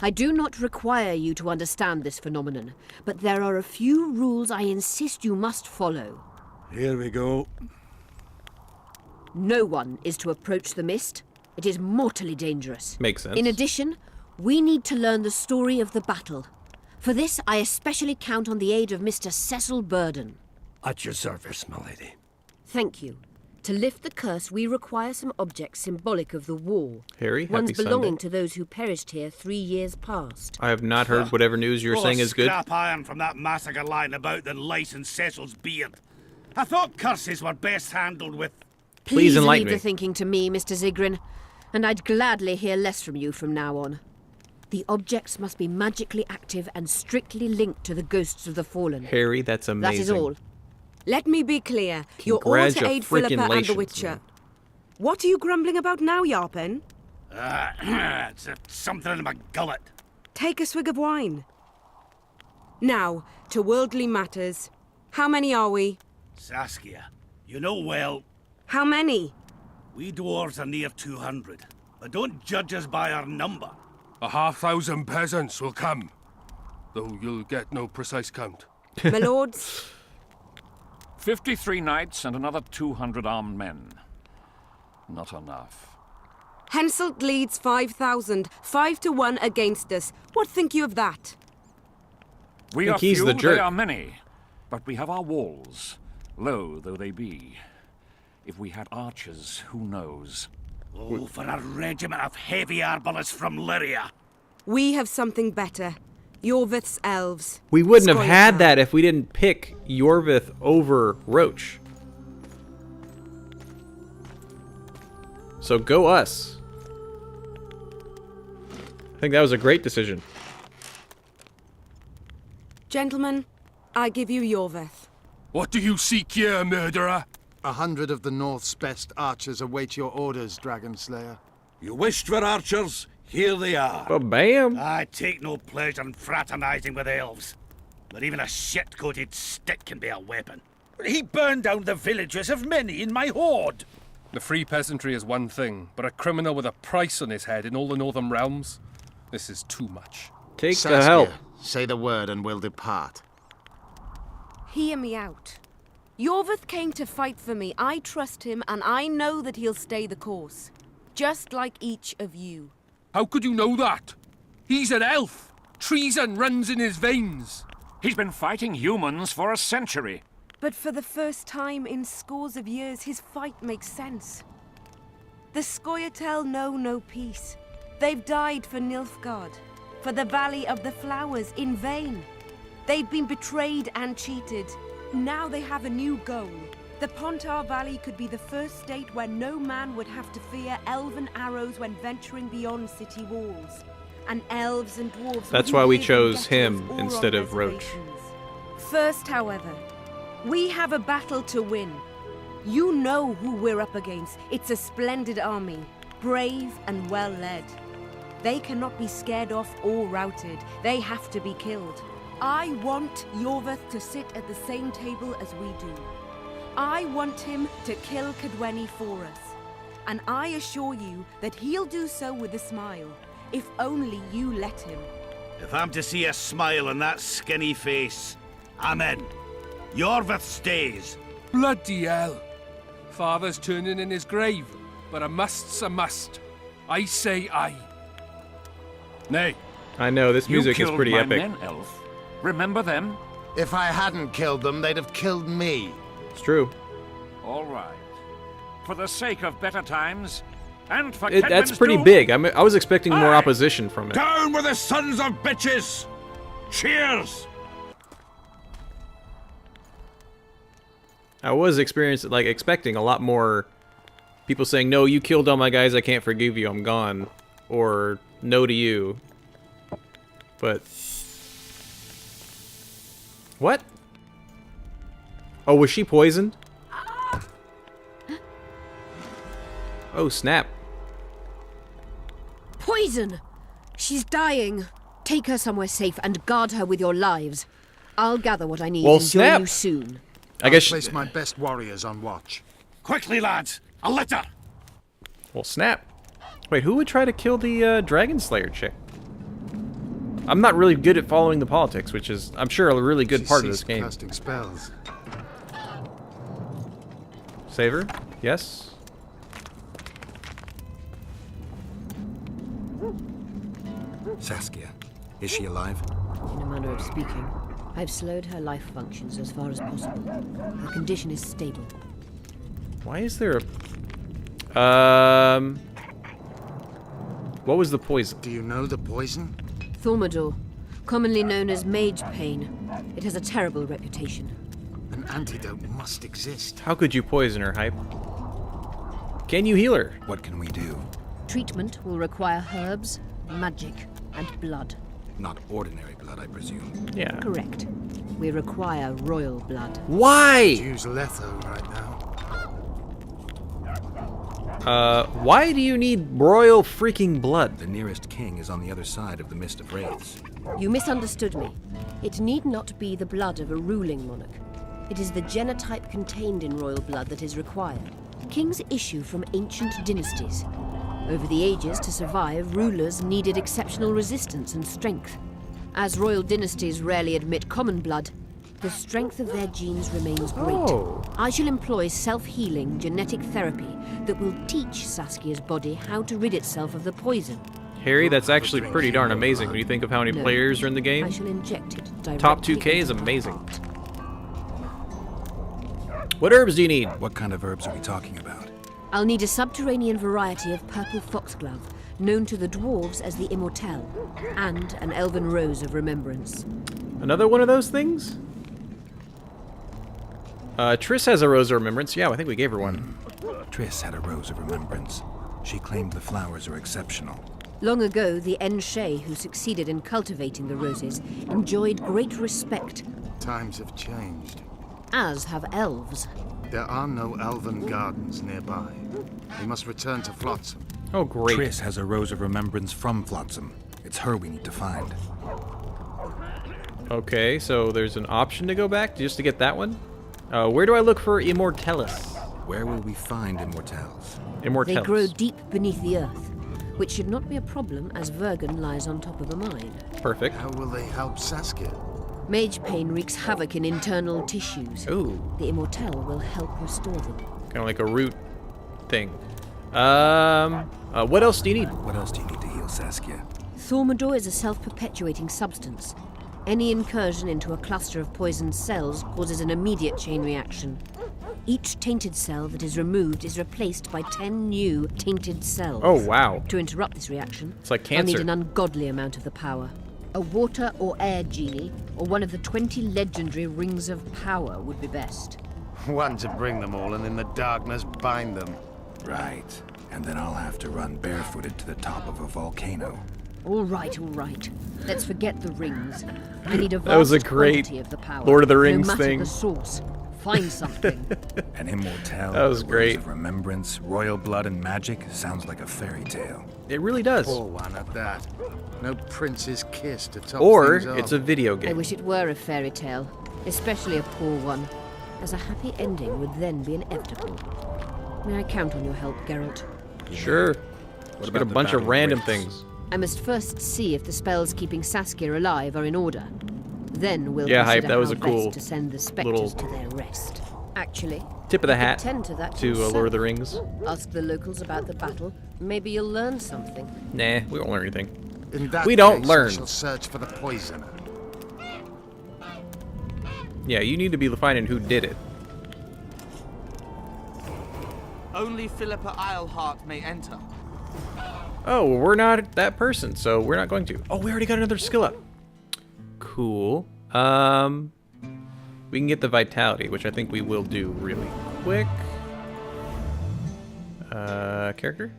I do not require you to understand this phenomenon, but there are a few rules I insist you must follow. Here we go. No one is to approach the mist. It is mortally dangerous. Makes sense. In addition, we need to learn the story of the battle. For this, I especially count on the aid of Mr. Cecil Burden. At your service, my lady. Thank you. To lift the curse, we require some objects symbolic of the war. Harry, ones happy belonging Sunday. to those who perished here 3 years past. I have not heard whatever news you're Full saying of is good. scrap iron from that massacre lying about than lice in Cecil's beard. I thought curses were best handled with... Please enlighten leave me. the thinking to me, Mr. Zigrin, and I'd gladly hear less from you from now on. The objects must be magically active and strictly linked to the ghosts of the fallen. Harry, that's amazing. That is all. Let me be clear. You're all to aid Philippa and the Congratulations, Witcher. man. What are you grumbling about now, Yarpen? it's something in my gullet. Take a swig of wine. Now, to worldly matters. How many are we? Saskia, you know well, How many? we dwarves are near 200. But don't judge us by our number. 1,000 peasants will come, though you'll get no precise count. My lords? 53 knights and another 200 armed men. Not enough. Henselt leads 5,000. 5-1 against us. What think you of that? We think are he's few, the jerk. they are many. But we have our walls, low though they be. If we had archers, who knows? Oh, for a regiment of heavy arbalists from Lyria. We have something better. Yorvith's elves. We wouldn't have had Scoia'tael. that if we didn't pick Yorvith over Roach. So go us. I think that was a great decision. Gentlemen, I give you Yorvith. What do you seek here, murderer? 100 of the North's best archers await your orders, Dragon Slayer. You wished for archers? Here they are. Ba-bam! I take no pleasure in fraternizing with elves. But even a shit-coated stick can be a weapon. He burned down the villages of many in my horde. The free peasantry is one thing, but a criminal with a price on his head in all the northern realms? This is too much. Take Saskia, the help. Say the word and we'll depart. Hear me out. Yorvith came to fight for me. I trust him, and I know that he'll stay the course. Just like each of you. How could you know that? He's an elf. Treason runs in his veins. He's been fighting humans for a century. But for the first time in scores of years, his fight makes sense. The Scoia'tael know no peace. They've died for Nilfgaard, for the Valley of the Flowers, in vain. They've been betrayed and cheated. Now they have a new goal. The Pontar Valley could be the first state where no man would have to fear elven arrows when venturing beyond city walls. And elves and dwarves... That's why we chose him instead of Roach. First, however, we have a battle to win. You know who we're up against. It's a splendid army, brave and well-led. They cannot be scared off or routed. They have to be killed. I want Yorvith to sit at the same table as we do. I want him to kill Cadweni for us. And I assure you that he'll do so with a smile, if only you let him. If I'm to see a smile on that skinny face, I'm in. Yorvith stays. Bloody hell. Father's turning in his grave, but a must's a must. I say aye. Nay. I know, this music is pretty epic. Men, elf. Remember them? If I hadn't killed them, they'd have killed me. It's true. All right. For the sake of better times, and for That's Kedwen's pretty doom, big. I was expecting more opposition from it. Down with the sons of bitches! Cheers! I was expecting a lot more people saying, "No, you killed all my guys. I can't forgive you. I'm gone," or "No to you." But what? Oh, was she poisoned? Oh, snap. Poison! She's dying. Take her somewhere safe and guard her with your lives. I'll gather what I need Well, and snap. join you soon. I guess I'll place my best warriors on watch. Quickly, lads! A litter! Well, snap. Wait, who would try to kill the Dragon Slayer chick? I'm not really good at following the politics, which is, I'm sure, a really good part of this game. Casting spells. Save her? Yes. Saskia, is she alive? In a manner of speaking, I've slowed her life functions as far as possible. Her condition is stable. Why is there a... What was the poison? Do you know the poison? Thaumadour, commonly known as mage pain. It has a terrible reputation. An antidote must exist. How could you poison her, Hype? Can you heal her? What can we do? Treatment will require herbs, magic, and blood. Not ordinary blood, I presume. Yeah. Correct. We require royal blood. Why? Use Letho right now. Why do you need royal freaking blood? The nearest king is on the other side of the Mist of Wraiths. You misunderstood me. It need not be the blood of a ruling monarch. It is the genotype contained in royal blood that is required. Kings issue from ancient dynasties. Over the ages, to survive, rulers needed exceptional resistance and strength. As royal dynasties rarely admit common blood, the strength of their genes remains great. Oh. I shall employ self-healing genetic therapy that will teach Saskia's body how to rid itself of the poison. Harry, that's actually pretty darn amazing when you think of how many No, players are in the game. I shall inject it directly. Top 2K is amazing. What herbs do you need? What kind of herbs are we talking about? I'll need a subterranean variety of purple foxglove, known to the dwarves as the Immortelle, and an elven rose of remembrance. Another one of those things? Triss has a rose of remembrance. Yeah, I think we gave her one. Triss had a rose of remembrance. She claimed the flowers are exceptional. Long ago, the Enshe, who succeeded in cultivating the roses, enjoyed great respect, Times have changed. as have elves. There are no elven gardens nearby. We must return to Flotsam. Oh, great. Triss has a Rose of Remembrance from Flotsam. It's her we need to find. Okay, so there's an option to go back just to get that one? Where do I look for Immortalis? Where will we find Immortals? Immortalis. They grow deep beneath the earth, which should not be a problem as Vergen lies on top of a mine. Perfect. How will they help Saskia? Mage pain wreaks havoc in internal tissues. Ooh. The Immortal will help restore them. Kind of like a root thing. What else do you need? What else do you need to heal Saskia? Thaumadour is a self-perpetuating substance. Any incursion into a cluster of poisoned cells causes an immediate chain reaction. Each tainted cell that is removed is replaced by 10 new tainted cells. Oh, wow. To interrupt this reaction, It's like I'll cancer. need an ungodly amount of the power. A water or air genie, or one of the 20 legendary rings of power would be best. One to bring them all and in the darkness bind them. Right. And then I'll have to run barefooted to the top of a volcano. All right, all right. Let's forget the rings. I need a vast That was a great quantity of the power. Lord of the Rings no matter thing. the source. Find something. An Immortal, That was Rose great. of Remembrance, royal blood and magic sounds like a fairy tale. It really does. Poor one at that. No prince's kiss to top Or things off. it's a video I game. wish it were a fairy tale, especially a poor one, as a happy ending would then be inevitable. May I count on your help, Geralt? Sure. Just got a bunch of random things. I must first see if the spells keeping Saskia alive are in order. Then we'll Yeah, consider Hype, that was how a cool best to send the little spectres to their rest. Actually, tip of the you could hat tend to that to yourself. Lord of the Rings. Ask the locals about the battle. Maybe you'll learn something. Nah, we won't learn anything. In that We don't case, learn. I shall search for the poisoner. Yeah, you need to be finding who did it. Only Philippa Eilhart may enter. Oh, well, we're not that person, so we're not going to. Oh, we already got another skill up. Cool. We can get the vitality, which I think we will do really quick. Character.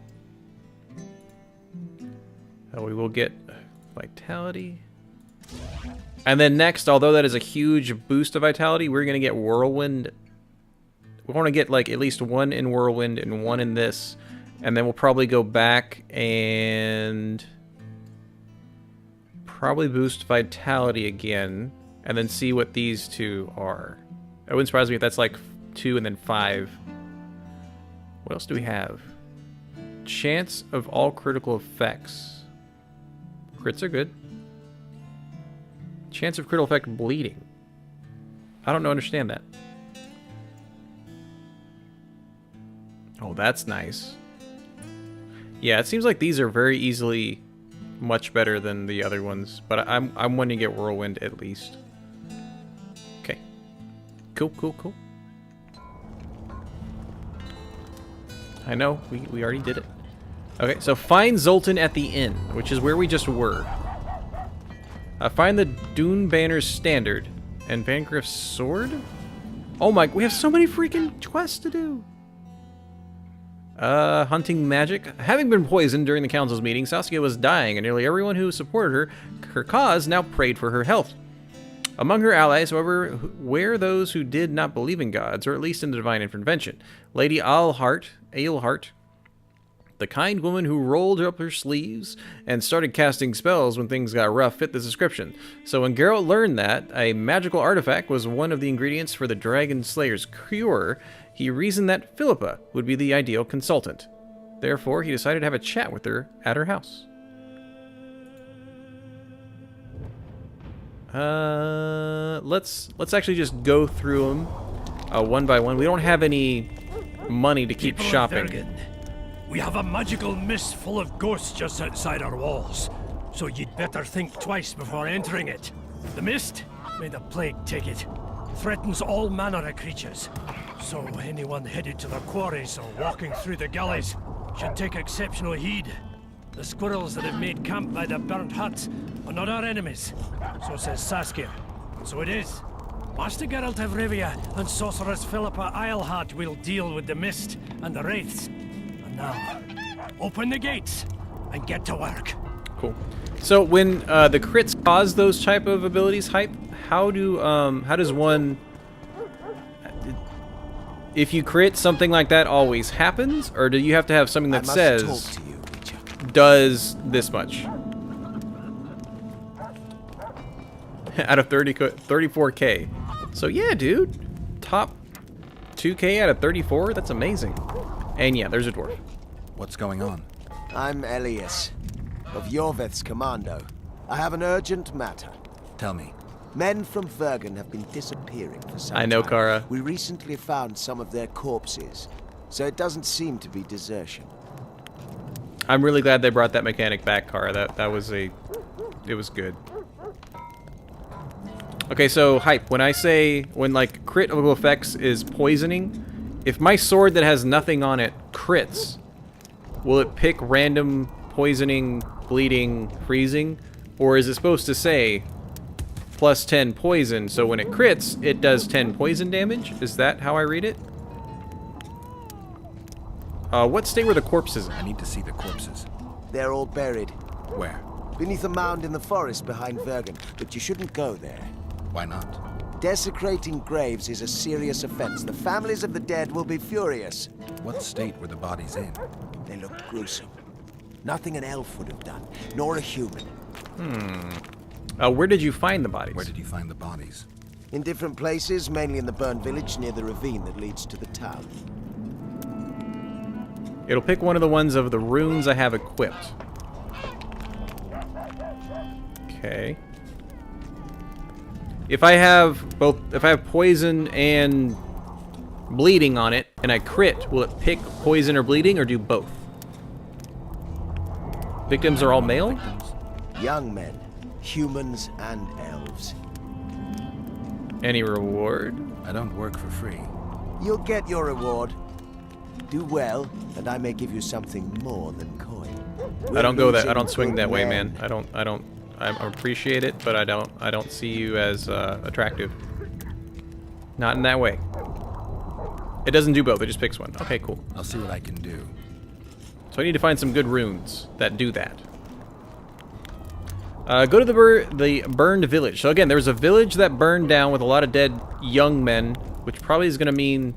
We will get vitality. And then next, although that is a huge boost of vitality, we're going to get Whirlwind. We want to get like at least one in Whirlwind and one in this. And then we'll probably go back and probably boost vitality again. And then see what these two are. It wouldn't surprise me if that's like 2 and then 5. What else do we have? Chance of all critical effects. Crits are good. Chance of critical effect bleeding. I don't understand that. Oh, that's nice. Yeah, it seems like these are very easily much better than the other ones, but I'm wanting to get Whirlwind at least. Okay. Cool, cool, cool. I know, we already did it. Okay, so find Zoltan at the inn, which is where we just were. Find the Dune Banner's standard and Van Griff's sword? Oh my, we have so many freaking quests to do. Hunting magic. Having been poisoned during the council's meeting, Saskia was dying, and nearly everyone who supported her cause now prayed for her health. Among her allies, however, were those who did not believe in gods, or at least in the divine intervention. Lady Aelhart, the kind woman who rolled up her sleeves and started casting spells when things got rough, fit the description. So when Geralt learned that a magical artifact was one of the ingredients for the Dragon Slayer's cure, he reasoned that Philippa would be the ideal consultant. Therefore, he decided to have a chat with her at her house. Let's actually just go through them one by one. We don't have any money to keep People of shopping. Vergen, we have a magical mist full of ghosts just outside our walls, so you'd better think twice before entering it. The mist, may the plague take it, threatens all manner of creatures, so anyone headed to the quarries or walking through the gullies should take exceptional heed. The squirrels that have made camp by the burnt hut are not our enemies, so says Saskia. So it is. Master Geralt of Rivia and Sorceress Philippa Eilhart will deal with the mist and the wraiths. And now, open the gates and get to work. Cool. So when the crits cause those type of abilities, Hype, how does one? If you crit, something like that always happens, or do you have to have something that says? does this much. Out of 34k. So yeah, dude. Top 2k out of 34? That's amazing. And yeah, there's a dwarf. What's going on? I'm Elias, of Yorveth's commando. I have an urgent matter. Tell me. Men from Vergen have been disappearing for some time. I know, Kara. We recently found some of their corpses, so it doesn't seem to be desertion. I'm really glad they brought that mechanic back, Kara. That was it was good. Okay, so hype. When like critical effects is poisoning, if my sword that has nothing on it crits, will it pick random poisoning, bleeding, freezing, or is it supposed to say plus 10 poison, so when it crits, it does 10 poison damage? Is that how I read it? What state were the corpses in? I need to see the corpses. They're all buried. Where? Beneath a mound in the forest behind Vergen, but you shouldn't go there. Why not? Desecrating graves is a serious offense. The families of the dead will be furious. What state were the bodies in? They looked gruesome. Nothing an elf would have done, nor a human. Where did you find the bodies? Where did you find the bodies? In different places, mainly in the burned village near the ravine that leads to the town. It'll pick one of the ones of the runes I have equipped. Okay. If I have poison and bleeding on it, and I crit, will it pick poison or bleeding, or do both? Victims are all male? Young men, humans and elves. Any reward? I don't work for free. You'll get your reward. Do well, and I may give you something more than coin. I don't go that. I don't swing that way, man. I appreciate it, but I don't see you as attractive. Not in that way. It doesn't do both. It just picks one. Okay, cool. I'll see what I can do. So I need to find some good runes that do that. Go to the burned village. So again, there was a village that burned down with a lot of dead young men, which probably is going to mean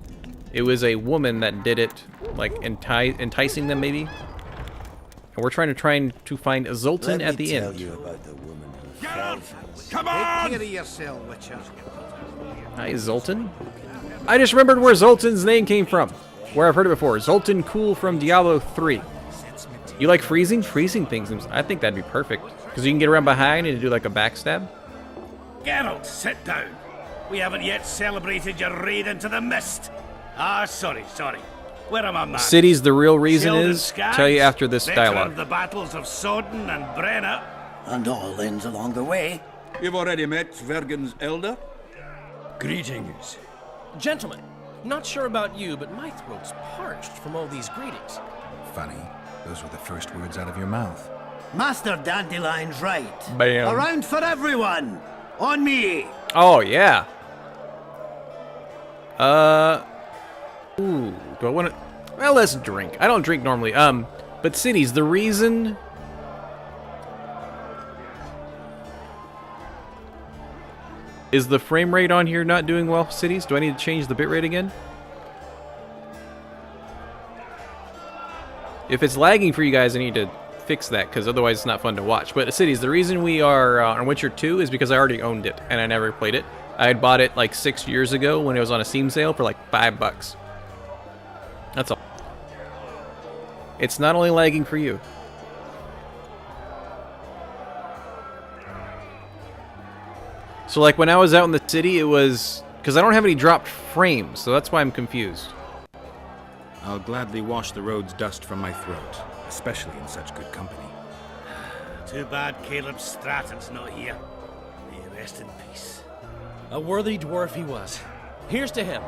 it was a woman that did it, like enticing them maybe. And we're trying to find Zoltan at the end. Let me tell you about the woman who Get fell up! for this. Come on! Take care of yourself, Witcher. Hi, Zoltan. I just remembered where Zoltan's name came from. Where I've heard it before. Zoltan Cool from Diablo 3. You like freezing? Freezing things. I think that'd be perfect. Because you can get around behind and do like a backstab. Geralt, sit down. We haven't yet celebrated your raid into the mist. Ah, sorry. Where am I, man? City's the real reason Sheldon is, Skaggs, tell you after this veteran dialogue. of the battles of Sodden and Brenna. And all ends along the way. You've already met Vergen's elder? Greetings. Gentlemen, not sure about you, but my throat's parched from all these greetings. Funny. Those were the first words out of your mouth. Master Dandelion's right. Bam. Around for everyone. On me. Oh, yeah. Ooh, do I want to... Well, let's drink. I don't drink normally. But cities, the reason... Is the frame rate on here not doing well, cities? Do I need to change the bitrate again? If it's lagging for you guys, I need to fix that, because otherwise it's not fun to watch. But cities, the reason we are on Witcher 2 is because I already owned it, and I never played it. I had bought it like 6 years ago when it was on a Steam sale for like $5. That's all. It's not only lagging for you. So like when I was out in the city, it was... Because I don't have any dropped frames, so that's why I'm confused. I'll gladly wash the road's dust from my throat, especially in such good company. Too bad Caleb Stratton's not here. May he rest in peace. A worthy dwarf he was. Here's to him.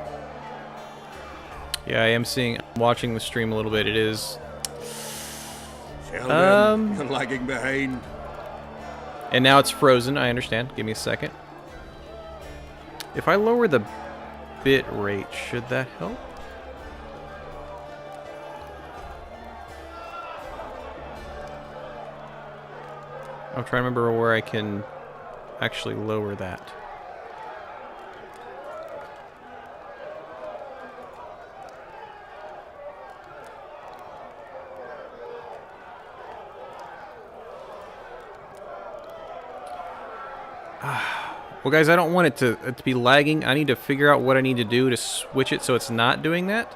Yeah, I am watching the stream a little bit. It is... Sheldon, you're lagging behind. And now it's frozen, I understand. Give me a second. If I lower the bit rate, should that help? I'm trying to remember where I can actually lower that. Well, guys, I don't want it to be lagging. I need to figure out what I need to do to switch it so it's not doing that.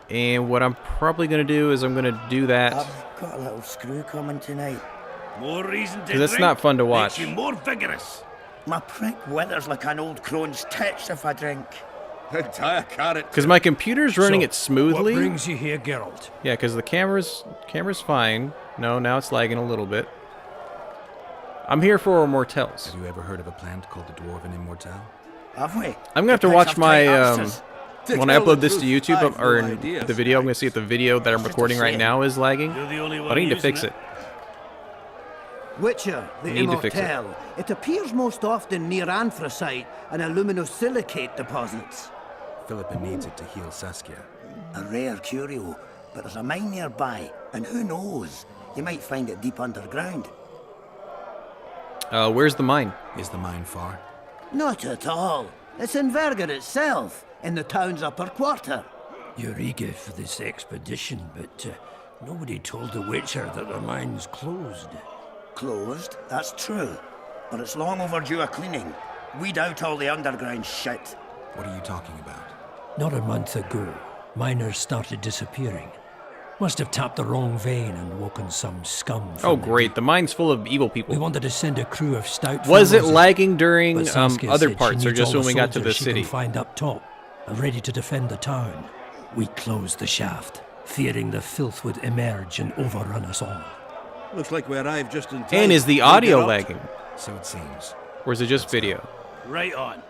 And what I'm probably going to do is I'm going to do that. I've got a little screw coming tonight. More reason to Because it's not fun to watch. Makes you more vigorous. My prick withers like an old crone's tits if I drink. Entire carrot. Because my computer's running So, it smoothly. What brings you here, Geralt? Yeah, because the camera's fine. No, now it's lagging a little bit. I'm here for Immortelles. Have you ever heard of a plant called the Dwarven Immortelle? Have we? I'm gonna have to watch my when I upload this to YouTube or in the video. I'm gonna see if the video that I'm recording right now is lagging. But I need to fix it. Witcher, the Need to fix it. Immortelle. It appears most often near anthracite and aluminosilicate deposits. Philippa needs it to heal Saskia. A rare curio, but there's a mine nearby, and who knows? You might find it deep underground. Where's the mine? Is the mine far? Not at all. It's in Verger itself, in the town's upper quarter. You're eager for this expedition, but nobody told the Witcher that their mine's closed. Closed, that's true. But it's long overdue a cleaning. Weed out all the underground shit. What are you talking about? Not a month ago, miners started disappearing. Must have tapped the wrong vein and woken some scum. Oh, great. The mine's full of evil people. We wanted to send a crew of stout. Was it fellows lagging during but Saskia other said parts she or needs just all when we got to the soldiers she city? can find up top and ready to defend the town. We closed the shaft, fearing the filth would emerge and overrun us all. Looks like we arrived just in time. And is the audio lagging? So it seems. Or is it just video? Right on.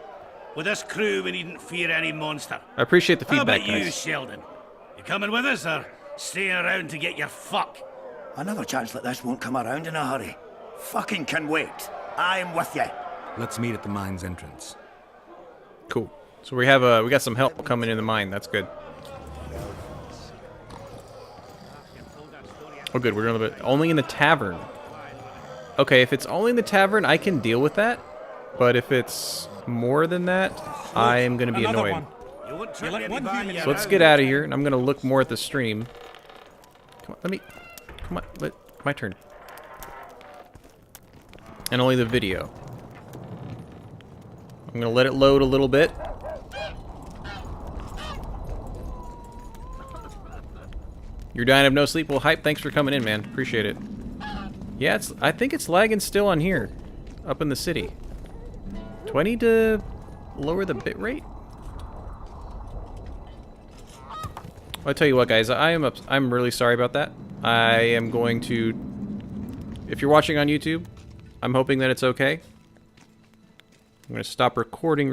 With this crew, we needn't fear any monster. I appreciate the How feedback, about you, guys. Sheldon? You coming with us, or staying around to get your fuck? Another chance like this won't come around in a hurry. Fucking can wait. I'm with you. Let's meet at the mine's entrance. Cool. So we got some help coming in the mine. That's good. Oh, good. We're gonna only in the tavern. Okay, if it's only in the tavern, I can deal with that. But if it's more than that, I am gonna be annoyed. So let's get out of here, and I'm gonna look more at the stream. Come on, come on, my turn. And only the video. I'm gonna let it load a little bit. You're dying of no sleep? Well, Hype, thanks for coming in, man. Appreciate it. Yeah, I think it's lagging still on here, up in the city. Do I need to lower the bitrate? I'll tell you what, guys. I'm really sorry about that. I am going to. If you're watching on YouTube, I'm hoping that it's okay. I'm going to stop recording.